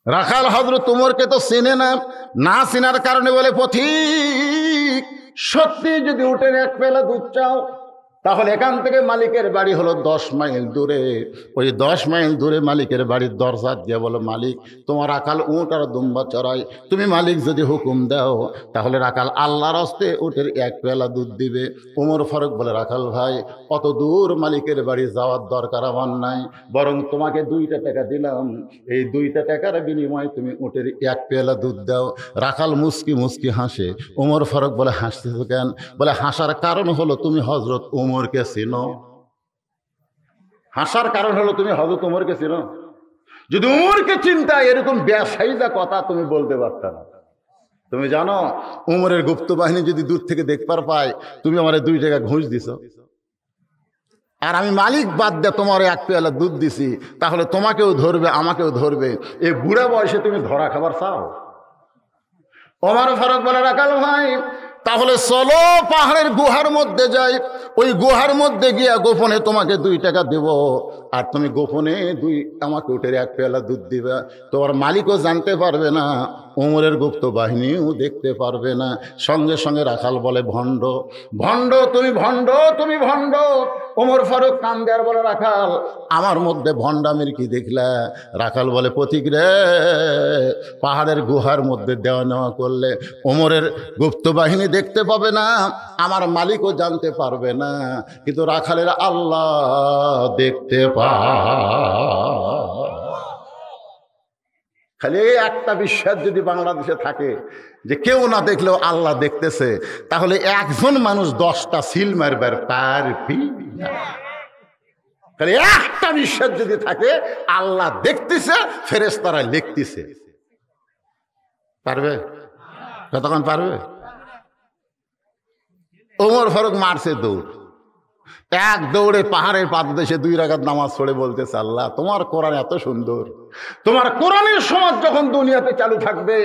রাখাল হযরত উমরকে তো চেনে না, না চেনার কারণে বলে, পথিক সত্যি যদি উঠে এক পেলা দুধ চাও তাহলে এখান থেকে মালিকের বাড়ি হলো 10 মাইল দূরে। ওই 10 মাইল দূরে মালিকের বাড়ির দরজা দিয়ে বলো, মালিক তোমার রাখাল উট আর দুম্বা চড়াই, তুমি মালিক যদি হুকুম দাও তাহলে রাখাল আল্লাহর হস্তে উটের এক পেলা দুধ দিবে। উমর ফারুক বলে, রাখাল ভাই অত দূর মালিকের বাড়ি যাওয়ার দরকার আমার নাই, বরং তোমাকে 2টা টাকা দিলাম, এই 2টা টাকার বিনিময়ে তুমি উটের এক পেলা দুধ দাও। রাখাল মুস্কি মুস্কি হাসে। উমর ফারুক বলে, হাসতেছো কেন? বলে, হাসার কারণ হলো তুমি হযরত উমরকে চিনো। হাসার কারণ হলো তুমি হযরত উমরকে চিনো। যদি উমরকে চিন্তা এরকম বেসাইদা কথা তুমি বলতে পারতা না। তুমি জানো উমরের গুপ্ত বাহিনী যদি দূর থেকে দেখবার পায় তুমি আমার 2 টাকা ঘুষ দিছ, আর আমি মালিক বাদ দিয়ে তোমার এক পেয়ালা দুধ দিছি, তাহলে তোমাকেও ধরবে আমাকেও ধরবে। এই বুড়া বয়সে তুমি ধরা খাবার চাও? ওমর ফারুক বলে, রাখাল ভাই তাহলে চলো পাহাড়ের গুহার মধ্যে যাই, ওই গুহার মধ্যে গিয়া গোপনে তোমাকে 2 টাকা দেব, আর তুমি গোপনে আমাকে উটের এক পেয়ালা দুধ দিবা। তোমার মালিকও জানতে পারবে না, উমরের গুপ্ত বাহিনীও দেখতে পারবে না। সঙ্গে সঙ্গে রাখাল বলে, ভণ্ড ভণ্ড তুমি, ভণ্ড তুমি, ভণ্ড। ওমর ফারুক কান্দে আর বলে, রাখাল আমার মধ্যে ভণ্ডামির কি দেখলা? রাখাল বলে, পথিক রে, পাহাড়ের গুহার মধ্যে দেওয়া নেওয়া করলে ওমরের গুপ্ত বাহিনী দেখতে পাবে না, আমার মালিকও জানতে পারবে না, কিন্তু রাখালের আল্লাহ দেখতে খালি একটা বিশ্বাস যদি বাংলাদেশে থাকে যে কেউ না দেখলেও আল্লাহ দেখতেছে, তাহলে একজন মানুষ 10টা সিল মারবার পারবি না। খালি একটা বিশ্বাস যদি থাকে আল্লাহ দেখতেছে, ফেরেশতারা লিখতেছে, পারবে? কতক্ষণ পারবে? ওমর ফারুক মারছে দৌড়, এক দৌড়ে পাহাড়ের পাদদেশে 2 রাকাত নামাজ পড়ে বলতেছে, আল্লাহ তোমার কোরআন এত সুন্দর, তোমার কোরআনের সমাজ যখন দুনিয়াতে চালু থাকবে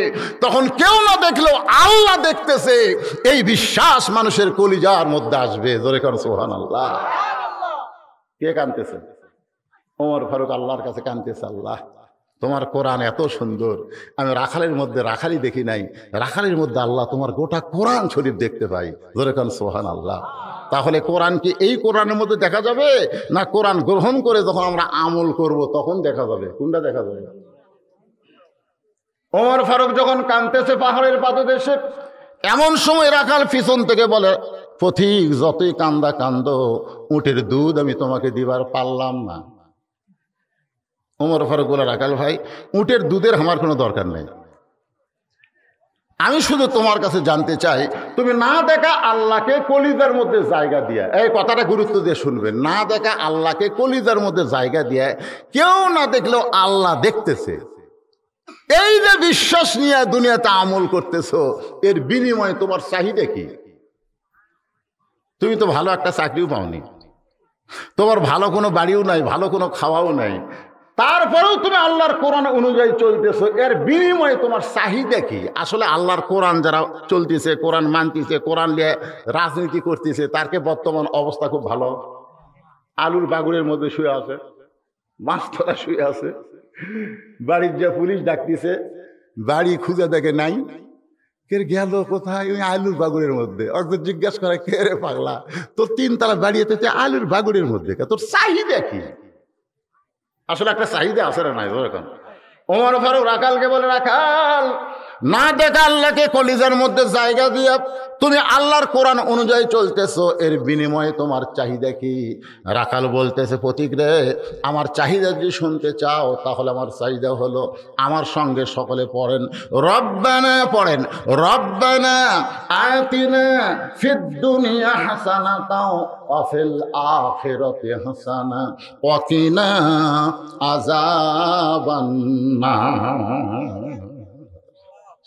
তখন কেউ না দেখলেও আল্লাহ দেখতেছে, এই বিশ্বাস মানুষের কলিজার মধ্যে আসবে। জোরে কর সুবহানাল্লাহ। কে কাঁদতেছে? ওমর ফারুক আল্লাহর কাছে কাঁদতেছে, আল্লাহ তোমার কোরআন এত সুন্দর, আমি রাখালের মধ্যে রাখালি দেখি নাই, রাখালের মধ্যে আল্লাহ তোমার গোটা কোরআন শরীফ দেখতে পাই। জোরে কর সুবহানাল্লাহ। তাহলে কোরআন কি এই কোরআনের মধ্যে দেখা যাবে, না কোরআন গ্রহণ করে যখন আমরা আমল করব তখন দেখা যাবে? কোনটা দেখা যাবে? ওমর ফারুক যখন কাঁদতেছে পাহাড়ের পাদদেশে, এমন সময় রাখাল পিছন থেকে বলে, পথিক যতই কান্দা কান্দো, উটের দুধ আমি তোমাকে দিবার পারলাম না। ওমর ফারুক বলে, রাখাল ভাই উটের দুধের আমার কোনো দরকার নেই, আমি শুধু তোমার কাছে জানতে চাই তুমি না দেখা আল্লাহকে কলিজার মধ্যে জায়গা দিয়া, এই কথাটা গুরুত্ব দিয়ে শুনবেন, না দেখা আল্লাহকে কলিজার মধ্যে জায়গা দিয়া, কেউ না দেখলেও আল্লাহ দেখতেছে, এই যে বিশ্বাস নিয়ে দুনিয়াতে আমল করতেছো, এর বিনিময়ে তোমার চাহিদা কি? তুমি তো ভালো একটা চাকরিও পাওনি, তোমার ভালো কোনো বাড়িও নাই, ভালো কোনো খাওয়াও নাই, তারপরেও তুমি আল্লাহর কোরআন অনুযায়ী চলতেছো, এর বিনিময়ে তোমার চাহিদা কি? আসলে আল্লাহর কোরআন যারা চলতেছে, কোরআন মানতেছে, কোরআন নিয়ে রাজনীতি করতেছে, তারকে বর্তমান অবস্থা খুব ভালো। আলুর বাগুড়ের মধ্যে শুয়ে আছে, মাছতলা শুয়ে আছে, বাড়ির যে পুলিশ ডাকতেছে, বাড়ি খুঁজে দেখে নাই, কে গেল কোথায়? ওই আলুর বাগুড়ের মধ্যে। অর্থাৎ জিজ্ঞাসা করে, কে রে পাগলা, তোর 3 তলা বাড়িতে আলুর বাগুড়ের মধ্যে, তোর চাহিদা কি? আসলে একটা চাহিদা আছে না নাই? এখন ওমর ফারুক রাখালকে বলে, রাখাল না দেখা আল্লাহকে কলিজার মধ্যে জায়গা দিয়া তুমি আল্লাহর কোরআন অনুযায়ী চলতেছো, এর বিনিময়ে তোমার চাহিদা কি? রাখাল বলতেছে, পথিক রে, আমার চাহিদা যদি শুনতে চাও তাহলে আমার চাহিদা হলো, আমার সঙ্গে সকলে পড়েন রব্বানা, পড়েন রব্বানা আতিনা ফিদ দুনিয়া হাসানাতাও ওয়া ফিল আখিরাতি হাসানা ওয়া কিনা আযাবান নার।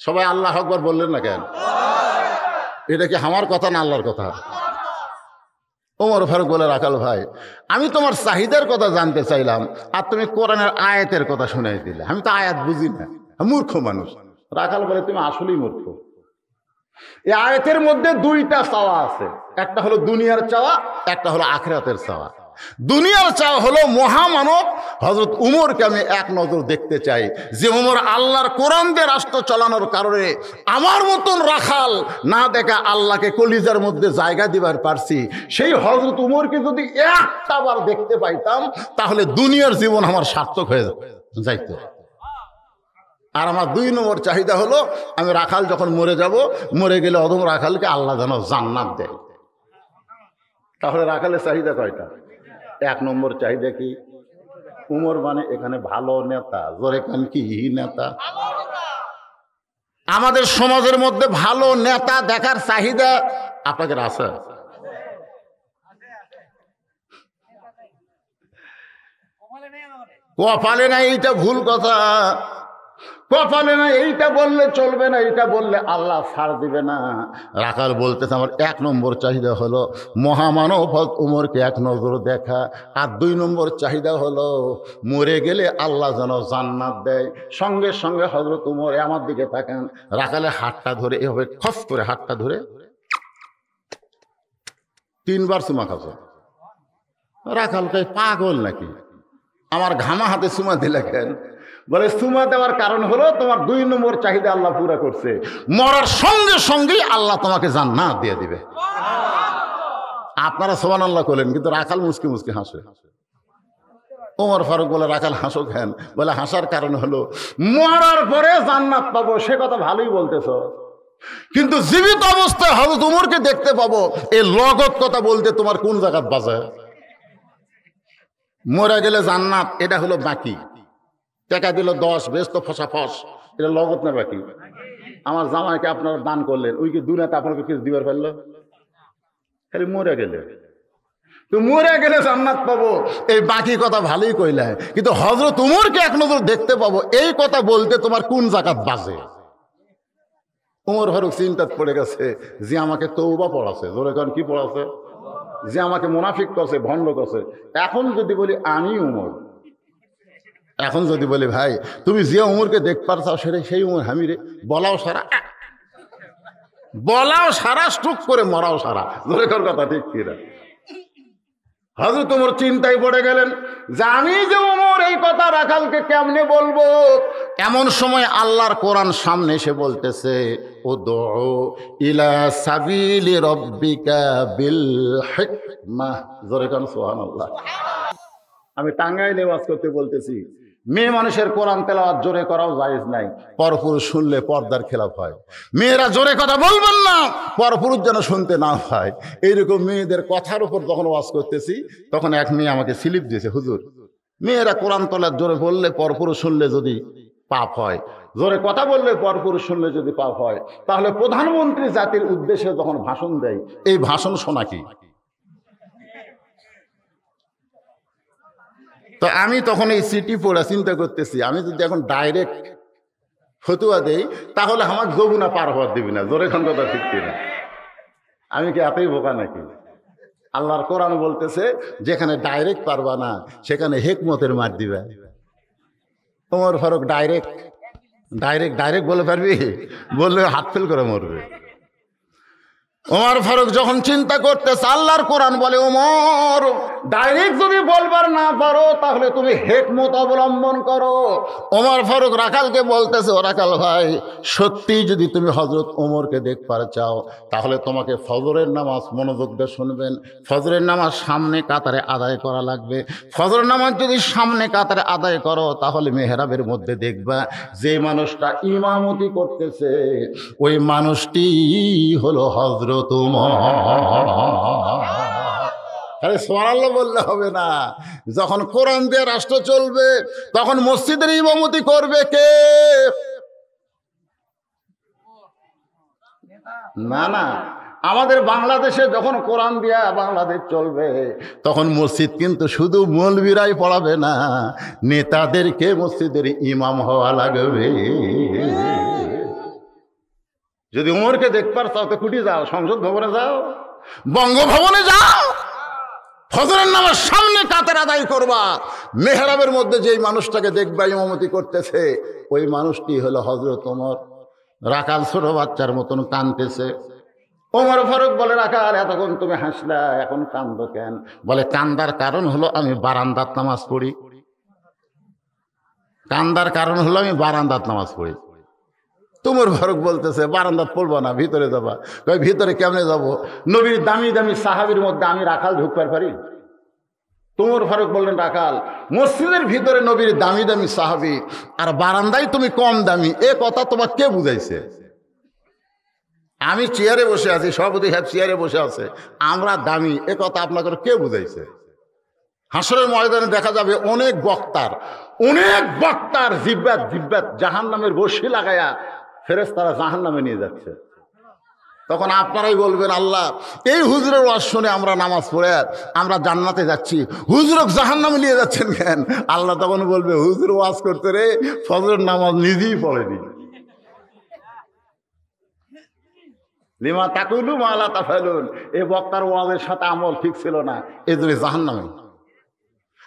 সবাই আল্লাহু আকবার বললেন না কেন? এটা কি আমার কথা না আল্লাহর কথা? ওমর ফারুক বলে, রাখাল ভাই আমি তোমার চাহিদার কথা জানতে চাইলাম, আর তুমি কোরআনের আয়াতের কথা শুনাই দিলে, আমি তো আয়াত বুঝি না, মূর্খ মানুষ। রাখাল বলে, তুমি আসলেই মূর্খ। এই আয়াতের মধ্যে 2টা চাওয়া আছে, একটা হলো দুনিয়ার চাওয়া, একটা হলো আখিরাতের চাওয়া। দুনিয়ার চাওয়া হলো মহামানব হযরত উমরকে আমি এক নজর দেখতে চাই, যে উমর আল্লাহর কোরআন দিয়ে রাষ্ট্র চালানোর কারণে আমার মতন রাখাল না দেখা আল্লাহকে কলিজার মধ্যে জায়গা দিবার পারছি। সেই হযরত উমরকে যদি একটা বার দেখতে পাইতাম তাহলে দুনিয়ার জীবন আমার সার্থক হয়ে যাইত। আর আমার 2 নম্বর চাহিদা হলো আমি রাখাল যখন মরে যাব, মরে গেলে অদম রাখালকে আল্লাহ যেন জান্নাত দেয়। তাহলে রাখালের চাহিদা কয়টা? 1 নম্বর চাহিদা কি? উমর মানে এখানে ভালো নেতা। জোরে কান কি নেতা? আমাদের সমাজের মধ্যে ভালো নেতা দেখার চাহিদা আপনাদের আছে? কপালে না, এইটা ভুল কথা। কপালে না এইটা বললে চলবে না, এইটা বললে আল্লাহ ছাড় দিবে না। রাখাল বলতেছে আমার 1 নম্বর চাহিদা হলো মহামানব উমরকে এক নজর দেখা, আর 2 নম্বর চাহিদা হলো মরে গেলে আল্লাহ যেন জান্নাত দেয়। সঙ্গে সঙ্গে হযরত উমর আমার দিকে তাকান, রাখালে হাতটা ধরে এভাবে খস করে হাতটা ধরে 3 বার চুমা খাচ্ছে। রাখালকে পাগল নাকি? আমার ঘামা হাতে চুমা দিলে কেন? বলে চুমা দেওয়ার কারণ হলো তোমার 2 নম্বর চাহিদা আল্লাহ পুরা করছে, মরার সঙ্গে সঙ্গেই আল্লাহ তোমাকে জান্নাত দিয়ে দিবে। আপনারা সুবহানাল্লাহ বলেন, কিন্তু রাখাল মুসকি মুসকি হাসে। ওমর ফারুক বলে রাখাল হাসো কেন? বলে হাসার কারণ হলো মরার পরে জান্নাত পাবো, সে কথা ভালোই বলতেছ, কিন্তু জীবিত অবস্থায় হযরত উমরকে দেখতে পাবো, এই লগত কথা বলতে তোমার কোন জায়গায় বাজে? মরে গেলে জান্নাত, এটা হলো বাকি। টাকা দিল 10, বেশ তো ফসা ফস, এটা লগত না বাকি? আমার জামাইকে আপনারা দান করলেন, ওই কি দুনিয়াতে আপনাকে কিছু দিবার পারলো? খালি মরে গেলে তো মরে গেলে জান্নাত পাবো, এই বাকি কথা ভালোই কইলে, কিন্তু হযরত উমরকে এক নজর দেখতে পাবো, এই কথা বলতে তোমার কোন জায়গাত বাজে? উমর ফারুক চিন্তাত পড়ে গেছে, যে আমাকে তওবা পড়াছে, জোরে কারণ কি পড়াছে? যে আমাকে মুনাফিক করছে, ভণ্ড করছে। এখন যদি বলি আমি উমর, এখন যদি বলি ভাই তুমি যে উমরকে দেখ পারছাও সেই উমর আমি রে, বলাও সারা স্ট্রোক করে মরাও সারা, জোরে কার কথা ঠিক কিনা? হযরত উমর চিন্তায় পড়ে গেলেন যে আমি যে উমর, এই কথা রাখালকে কেমনে বলবো? এমন সময় আল্লাহর কোরআন সামনে এসে বলতেছে, উদউ ইলা সাবিলি রাব্বিকা বিল হিকমাহ। জোরে কান সুবহানাল্লাহ। আমি টাঙ্গাইলে ওয়াজ করতে বলতেছি, মেয়ে মানুষের কোরআন তেলাওয়াত জোরে করাও জায়েজ নাই, পরপুরুষ শুনলে পর্দার খেলাফ হয়। মেয়েরা জোরে কথা বলবেন না, পরপুরুষ যেন শুনতে না হয়। এইরকম মেয়েদের কথার উপর যখন ওয়াজ করতেছি, তখন এক মেয়ে আমাকে স্লিপ দিয়েছে, হুজুর মেয়েরা কোরআন তলার জোরে বললে পরপুরুষ শুনলে যদি পাপ হয়, জোরে কথা বললে পরপুরুষ শুনলে যদি পাপ হয়, তাহলে প্রধানমন্ত্রী জাতির উদ্দেশ্যে যখন ভাষণ দেয়, এই ভাষণ শোনা কি? তো আমি তখন এই সিটি পড়া চিন্তা করতেছি, আমি যদি এখন ডাইরেক্ট ফতুয়া দেই তাহলে আমার যমুনা পার হওয়ার দিবি না। জোরে খান কথা ঠিক কিনা? আমি কি এতই বোকা নাকি? আল্লাহর কোরআন বলতেছে যেখানে ডাইরেক্ট পারবা না সেখানে হেকমতের মার দিবা। ওমর ফারুক ডাইরেক্ট বলে পারবি? বললে হাত ফেল করে মরবে। ওমর ফারুক যখন চিন্তা করতেছে, আল্লাহর কোরআন বলে ওমর ডাইরেক্ট যদি বলবার না পারো তাহলে তুমি হিকমত অবলম্বন করো। ওমর ফারুক রাখালকে বলতেছে, ও রাখাল ভাই, সত্যি যদি তুমি হযরত ওমরকে দেখবার চাও তাহলে তোমাকে ফজরের নামাজ মনোযোগ দিয়ে শুনবেন। ফজরের নামাজ সামনে কাতারে আদায় করা লাগবে। ফজরের নামাজ যদি সামনে কাতারে আদায় করো তাহলে মেহরাবের মধ্যে দেখবা যে মানুষটা ইমামতি করতেছে ওই মানুষটি হলো হযরত আরে সুবহানাল্লাহ বললে হবে না। যখন কোরআন দিয়ে রাষ্ট্র চলবে তখন মসজিদের ইমামতি করবে কে? না, আমাদের বাংলাদেশে যখন কোরআন দিয়া বাংলাদেশ চলবে তখন মসজিদ কিন্তু শুধু মৌলবীরাই পড়াবে না, নেতাদেরকে মসজিদের ইমাম হওয়া লাগবে। যদি উমরকে দেখবার চাও তো কুটি যাও, সংসদ ভবনে যাও, বঙ্গভবনে যাও, ফজরের নামাজ সামনে কাতার আদায় করবা। মেহরাবের মধ্যে যেই মানুষটাকে দেখবা ইমামতি করতেছে ওই মানুষটি হলো হযরত ওমর। রাখাল ছোট বাচ্চার মতন কাঁদতেছে। ওমর ফারুক বলে, রাখাল এতক্ষণ তুমি হাসলা, এখন কান্দো কেন? বলে, কান্দার কারণ হলো আমি বারান্দাত নামাজ পড়ি। কান্দার কারণ হলো আমি বারান্দাত নামাজ পড়ি। ওমর ফারুক বলতেছে, বারান্দাত পড়বো না, ভিতরে যাবা। ভিতরে কেমনে যাব? নবীর দামি দামি সাহাবীর মধ্যে আমি রাখাল ঢুকতে পারি? ওমর ফারুক বললেন, রাখাল মসজিদের ভিতরে নবীর দামি দামি সাহাবী, আর বারান্দায় তুমি কম দামি, এ কথা তোমার কে বুঝাইছে? আমি চেয়ারে বসে আছি, সভাপতি সাহেব চেয়ারে বসে আছে, আমরা দামি, এ কথা আপনাকে কে বুঝাইছে? হাসরের ময়দানে দেখা যাবে অনেক বক্তার জিব্বাত জাহান্নামের বর্শি লাগায়া ফেরেশতারা জাহান্নামে নিয়ে যাচ্ছে। তখন আপনারাই বলবেন, আল্লাহ এই হুজুরের ওয়াজ শুনে আমরা নামাজ পড়ে আমরা জান্নাতে যাচ্ছি, হুজুরক জাহান্নামে নিয়ে যাচ্ছেন কেন? আল্লাহ তখন বলবে, হুজুর ওয়াজ করতে রে ফজরের নামাজ নিজেই পড়েনি। লিমা তাকুলু মা লা তাফালুন, এই বক্তার ওয়াজের সাথে আমল ঠিক ছিল না, এই জন্য জাহান্নামে।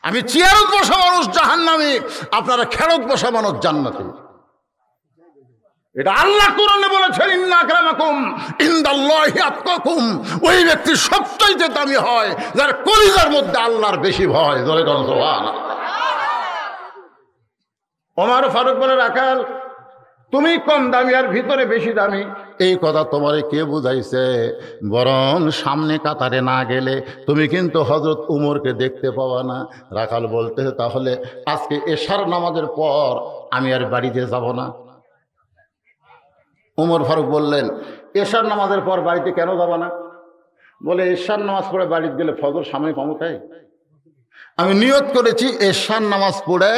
আমি চেয়ারত বসা মানুষ জাহান্নামে, আপনারা খেরত বসা মানুষ জান্নাতে। এটা আল্লাহ কোরআনে বলেছেন, ইন্না আকরামাকুম ইনদাল্লাহি আতকাকুম। ওই ব্যক্তি সবচাইতে দামি হয় যার কলিজার মধ্যে আল্লাহর বেশি ভয়। ধরে কোন সুবহানাল্লাহ। ওমর ফারুক বলে, রাখাল তুমি কম দামি আর ভিতরে বেশি দামি, এই কথা তোমারে কে বুঝাইছে? বরং সামনে কাতারে না গেলে তুমি কিন্তু হযরত উমরকে দেখতে পাবা না। রাখাল বলতেছে, তাহলে আজকে এশার নামাজের পর আমি আর বাড়িতে যাব না। ওমর ফারুক বললেন, এশার নামাজের পর বাড়িতে কেন যাব না? বলে, এশার নামাজ পড়ে বাড়িতে গেলে ফজর সামনে পাবো, তাই আমি নিয়ত করেছি এশার নামাজ পড়ে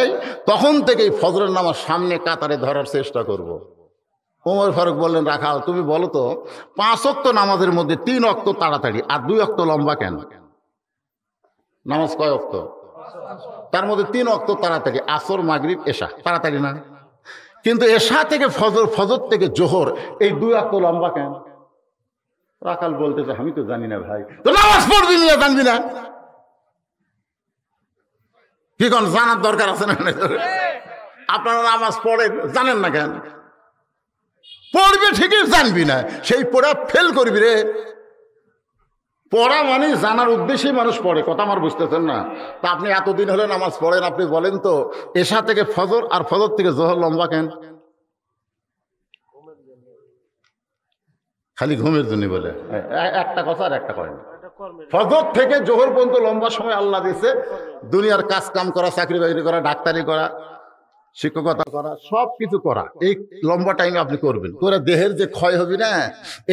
তখন থেকেই ফজরের নামাজ সামনে কাতারে ধরার চেষ্টা করব। ওমর ফারুক বললেন, রাখাল তুমি বলো তো, 5 ওয়াক্ত নামাজের মধ্যে 3 ওয়াক্ত তাড়াতাড়ি আর 2 ওয়াক্ত লম্বা কেন? নামাজ কয় ওয়াক্ত? তার মধ্যে 3 ওয়াক্ত তাড়াতাড়ি, আসর মাগরিব এশা, তাড়াতাড়ি না? কিন্তু এশা থেকে ফজর, ফজর থেকে জোহর, এই 2 ওয়াক্ত লম্বা কেন? রাখাল বলতেছে, আমি তো জানি না ভাই। তো নামাজ পড়বি না, জানবি না? কি কোন জানার দরকার আছে না? আপনারা নামাজ পড়েন, জানেন না কেন? পড়বে ঠিকই, জানবি না, সেই পড়া ফেল করবি রে। পড়া মানে জানার উদ্দেশ্যেই মানুষ পড়ে, কথা আমার বুঝতেছেন না? তা আপনি এতদিন হলে নামাজ পড়েন, আপনি বলেন তো এশা থেকে ফজর আর ফজর থেকে জোহর লম্বা কেন? খালি ঘুমের জন্য বলে একটা কথা আর একটা কয় না। ফজর থেকে জোহর পর্যন্ত লম্বা সময় আল্লাহ দিয়েছে, দুনিয়ার কাজ কাম করা, চাকরি বাকরি করা, ডাক্তারি করা, শিক্ষকতা করা, সব কিছু করা, এই লম্বা টাইমে আপনি করবেন, করে দেহের যে ক্ষয় হবে না।